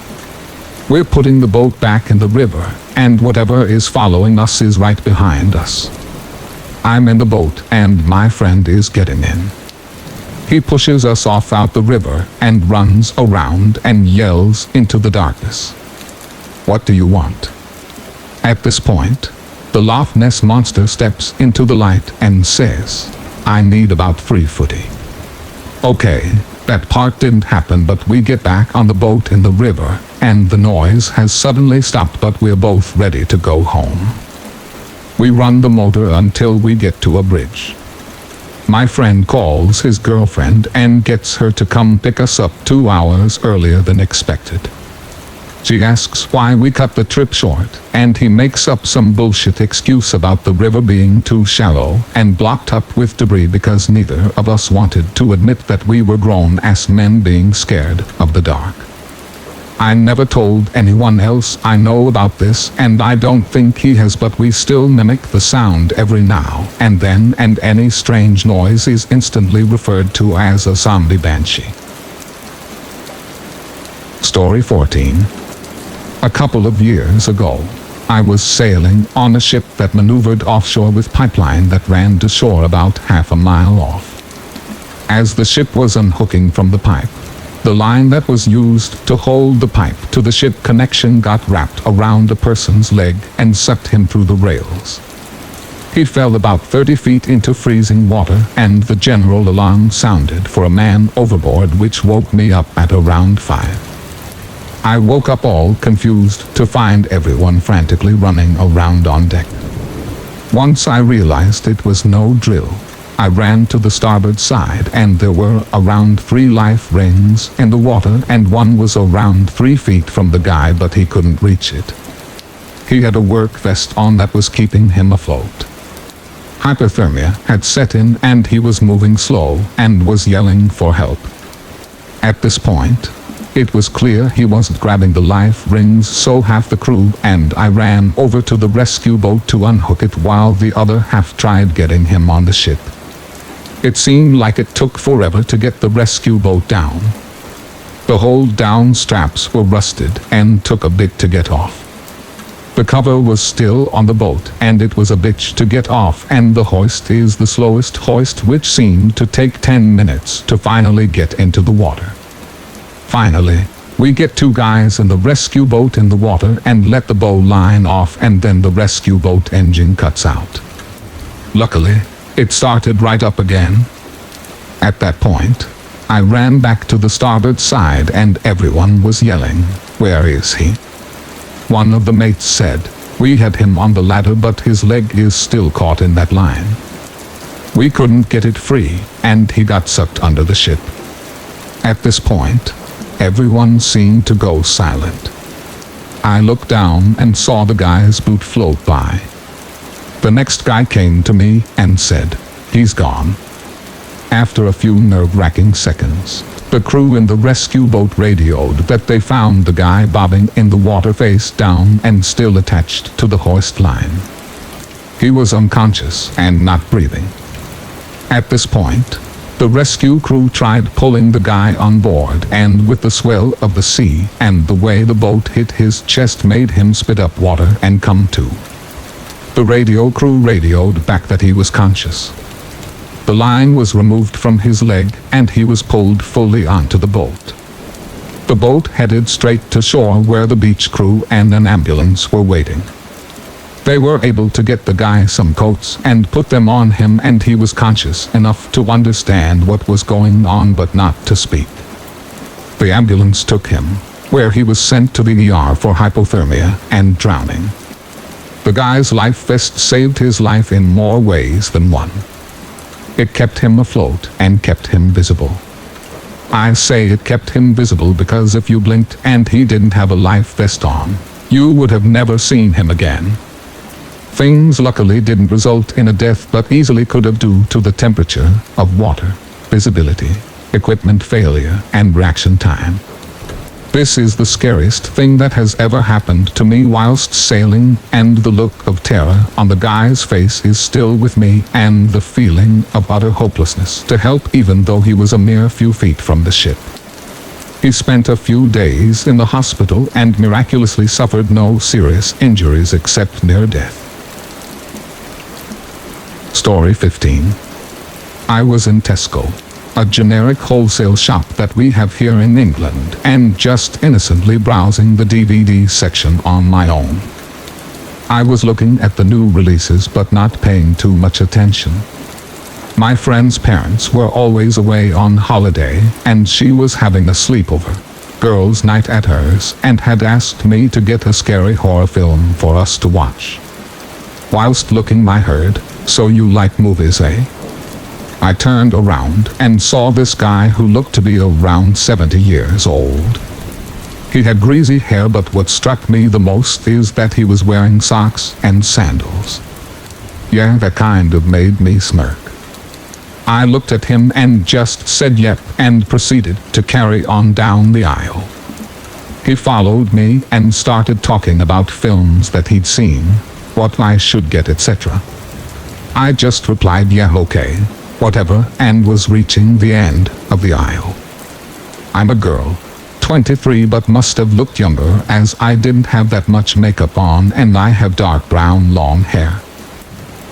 We're putting the boat back in the river, and whatever is following us is right behind us. I'm in the boat and my friend is getting in. He pushes us off out the river and runs around and yells into the darkness. "What do you want?" At this point, the Loch Ness monster steps into the light and says, "I need about 3 footy." Okay, that part didn't happen, but we get back on the boat in the river and the noise has suddenly stopped, but we're both ready to go home. We run the motor until we get to a bridge. My friend calls his girlfriend and gets her to come pick us up 2 hours earlier than expected. She asks why we cut the trip short, and he makes up some bullshit excuse about the river being too shallow and blocked up with debris because neither of us wanted to admit that we were grown-ass men being scared of the dark. I never told anyone else I know about this, and I don't think he has, but we still mimic the sound every now and then, and any strange noise is instantly referred to as a zombie banshee. Story 14. A couple of years ago, I was sailing on a ship that maneuvered offshore with pipeline that ran to shore about half a mile off. As the ship was unhooking from the pipe, the line that was used to hold the pipe to the ship connection got wrapped around a person's leg and sucked him through the rails. He fell about 30 feet into freezing water, and the general alarm sounded for a man overboard, which woke me up at around 5. I woke up all confused to find everyone frantically running around on deck. Once I realized it was no drill, I ran to the starboard side, and there were around 3 life rings in the water, and one was around 3 feet from the guy, but he couldn't reach it. He had a work vest on that was keeping him afloat. Hypothermia had set in, and he was moving slow and was yelling for help. At this point, it was clear he wasn't grabbing the life rings, so half the crew and I ran over to the rescue boat to unhook it while the other half tried getting him on the ship. It seemed like it took forever to get the rescue boat down. The hold-down straps were rusted and took a bit to get off. The cover was still on the boat, and it was a bitch to get off, and the hoist is the slowest hoist, which seemed to take 10 minutes to finally get into the water. Finally, we get 2 guys in the rescue boat in the water and let the bow line off, and then the rescue boat engine cuts out. Luckily, it started right up again. At that point, I ran back to the starboard side, and everyone was yelling, "Where is he?" One of the mates said, "We had him on the ladder, but his leg is still caught in that line. We couldn't get it free, and he got sucked under the ship." At this point, everyone seemed to go silent. I looked down and saw the guy's boot float by. The next guy came to me and said, "He's gone." After a few nerve-wracking seconds, the crew in the rescue boat radioed that they found the guy bobbing in the water face down and still attached to the hoist line. He was unconscious and not breathing. At this point, the rescue crew tried pulling the guy on board, and with the swell of the sea and the way the boat hit his chest made him spit up water and come to. The radio crew radioed back that he was conscious. The line was removed from his leg, and he was pulled fully onto the boat. The boat headed straight to shore, where the beach crew and an ambulance were waiting. They were able to get the guy some coats and put them on him, and he was conscious enough to understand what was going on but not to speak. The ambulance took him, where he was sent to the ER for hypothermia and drowning. The guy's life vest saved his life in more ways than one. It kept him afloat and kept him visible. I say it kept him visible because if you blinked and he didn't have a life vest on, you would have never seen him again. Things luckily didn't result in a death, but easily could have due to the temperature of water, visibility, equipment failure, and reaction time. This is the scariest thing that has ever happened to me whilst sailing, and the look of terror on the guy's face is still with me, and the feeling of utter hopelessness to help even though he was a mere few feet from the ship. He spent a few days in the hospital and miraculously suffered no serious injuries except near death. Story 15. I was in Tesco, a generic wholesale shop that we have here in England, and just innocently browsing the DVD section on my own. I was looking at the new releases but not paying too much attention. My friend's parents were always away on holiday, and she was having a sleepover, girls' night at hers, and had asked me to get a scary horror film for us to watch. Whilst looking, I heard, "So you like movies, eh?" I turned around and saw this guy who looked to be around 70 years old. He had greasy hair, but what struck me the most is that he was wearing socks and sandals. Yeah, that kind of made me smirk. I looked at him and just said yep and proceeded to carry on down the aisle. He followed me and started talking about films that he'd seen, what I should get, etc. I just replied yeah, okay, whatever, and was reaching the end of the aisle. I'm a girl, 23, but must have looked younger as I didn't have that much makeup on and I have dark brown long hair.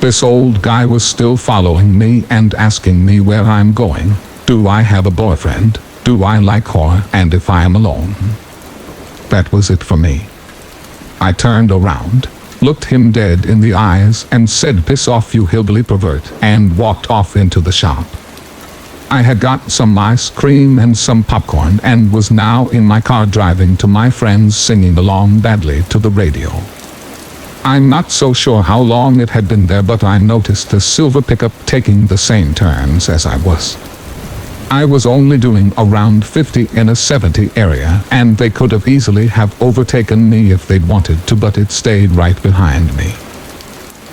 This old guy was still following me and asking me where I'm going, do I have a boyfriend, do I like horror, and if I am alone. That was it for me. I turned around, looked him dead in the eyes and said piss off you hillbilly pervert, and walked off into the shop. I had got some ice cream and some popcorn and was now in my car driving to my friends singing along badly to the radio. I'm not so sure how long it had been there, but I noticed the silver pickup taking the same turns as I was. I was only doing around 50 in a 70 area, and they could have easily have overtaken me if they'd wanted to, but it stayed right behind me.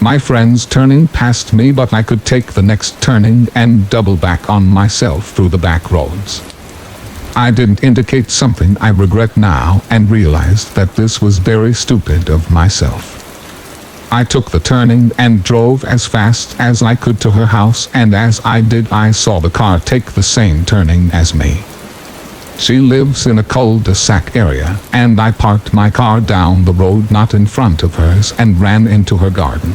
My friends turning past me, but I could take the next turning and double back on myself through the back roads. I didn't indicate something I regret now and realized that this was very stupid of myself. I took the turning and drove as fast as I could to her house, and as I did I saw the car take the same turning as me. She lives in a cul-de-sac area, and I parked my car down the road not in front of hers and ran into her garden.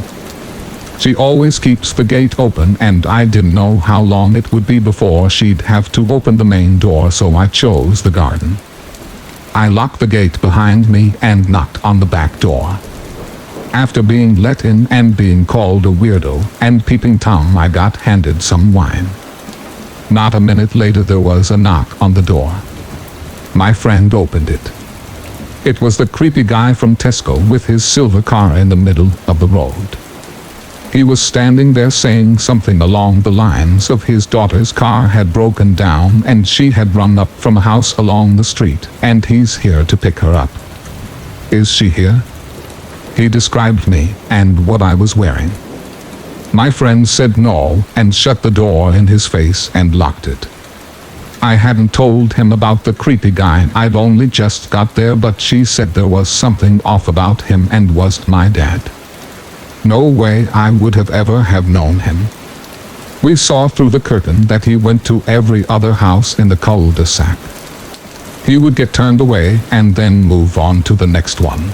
She always keeps the gate open, and I didn't know how long it would be before she'd have to open the main door, so I chose the garden. I locked the gate behind me and knocked on the back door. After being let in and being called a weirdo and peeping Tom, I got handed some wine. Not a minute later there was a knock on the door. My friend opened it. It was the creepy guy from Tesco with his silver car in the middle of the road. He was standing there saying something along the lines of his daughter's car had broken down and she had run up from a house along the street and he's here to pick her up. Is she here? He described me and what I was wearing. My friend said no and shut the door in his face and locked it. I hadn't told him about the creepy guy, I'd only just got there, but she said there was something off about him and wasn't my dad. No way I would have ever have known him. We saw through the curtain that he went to every other house in the cul-de-sac. He would get turned away and then move on to the next one.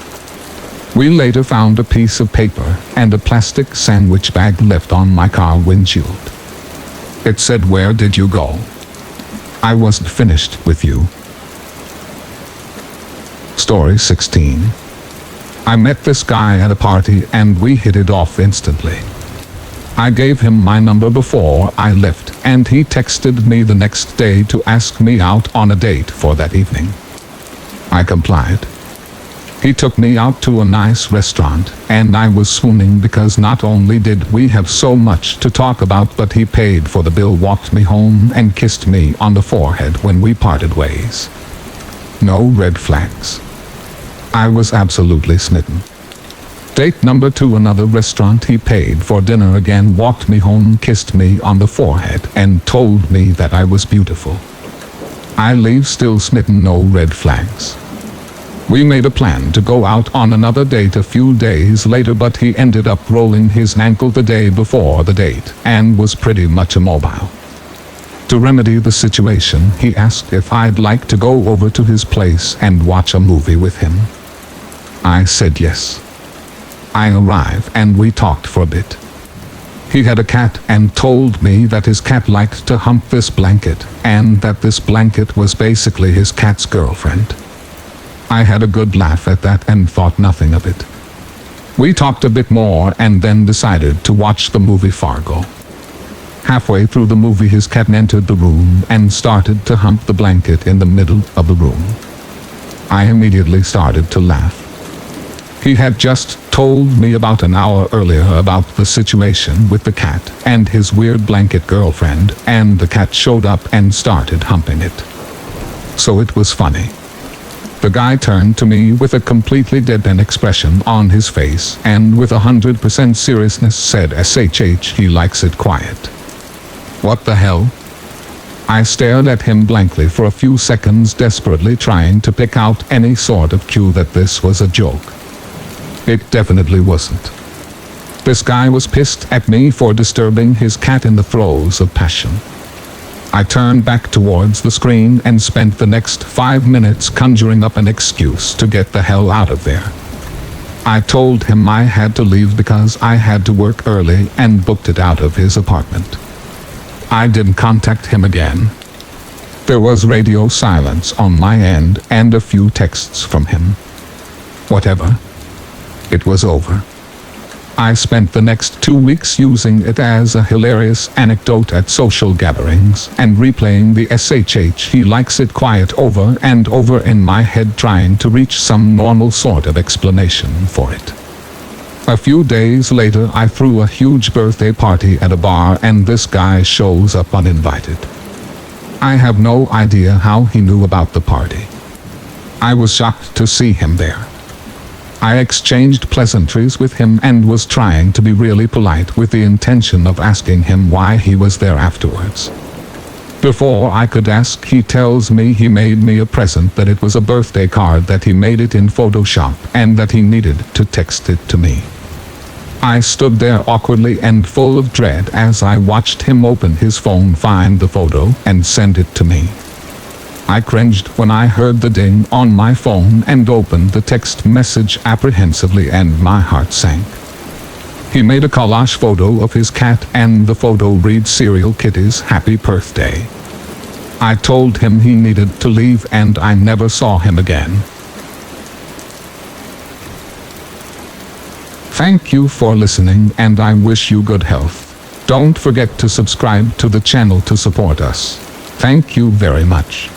We later found a piece of paper and a plastic sandwich bag left on my car windshield. It said, "Where did you go? I wasn't finished with you." Story 16. I met this guy at a party and we hit it off instantly. I gave him my number before I left and he texted me the next day to ask me out on a date for that evening. I complied. He took me out to a nice restaurant, and I was swooning because not only did we have so much to talk about, but he paid for the bill, walked me home, and kissed me on the forehead when we parted ways. No red flags. I was absolutely smitten. Date number 2, another restaurant. He paid for dinner again, walked me home, kissed me on the forehead, and told me that I was beautiful. I leave still smitten, no red flags. We made a plan to go out on another date a few days later, but he ended up rolling his ankle the day before the date and was pretty much immobile. To remedy the situation, he asked if I'd like to go over to his place and watch a movie with him. I said yes. I arrived and we talked for a bit. He had a cat and told me that his cat liked to hump this blanket and that this blanket was basically his cat's girlfriend. I had a good laugh at that and thought nothing of it. We talked a bit more and then decided to watch the movie Fargo. Halfway through the movie, his cat entered the room and started to hump the blanket in the middle of the room. I immediately started to laugh. He had just told me about an hour earlier about the situation with the cat and his weird blanket girlfriend, and the cat showed up and started humping it. So it was funny. The guy turned to me with a completely dead-end expression on his face and with 100% seriousness said, "SHH, he likes it quiet." What the hell? I stared at him blankly for a few seconds, desperately trying to pick out any sort of cue that this was a joke. It definitely wasn't. This guy was pissed at me for disturbing his cat in the throes of passion. I turned back towards the screen and spent the next 5 minutes conjuring up an excuse to get the hell out of there. I told him I had to leave because I had to work early and booked it out of his apartment. I didn't contact him again. There was radio silence on my end and a few texts from him. Whatever. It was over. I spent the next 2 weeks using it as a hilarious anecdote at social gatherings and replaying the SHH he likes it quiet over and over in my head, trying to reach some normal sort of explanation for it. A few days later, I threw a huge birthday party at a bar and this guy shows up uninvited. I have no idea how he knew about the party. I was shocked to see him there. I exchanged pleasantries with him and was trying to be really polite with the intention of asking him why he was there afterwards. Before I could ask, he tells me he made me a present, that it was a birthday card, that he made it in Photoshop and that he needed to text it to me. I stood there awkwardly and full of dread as I watched him open his phone, find the photo, and send it to me. I cringed when I heard the ding on my phone and opened the text message apprehensively, and my heart sank. He made a collage photo of his cat and the photo reads, "Serial Kitty's happy birthday." I told him he needed to leave and I never saw him again. Thank you for listening and I wish you good health. Don't forget to subscribe to the channel to support us. Thank you very much.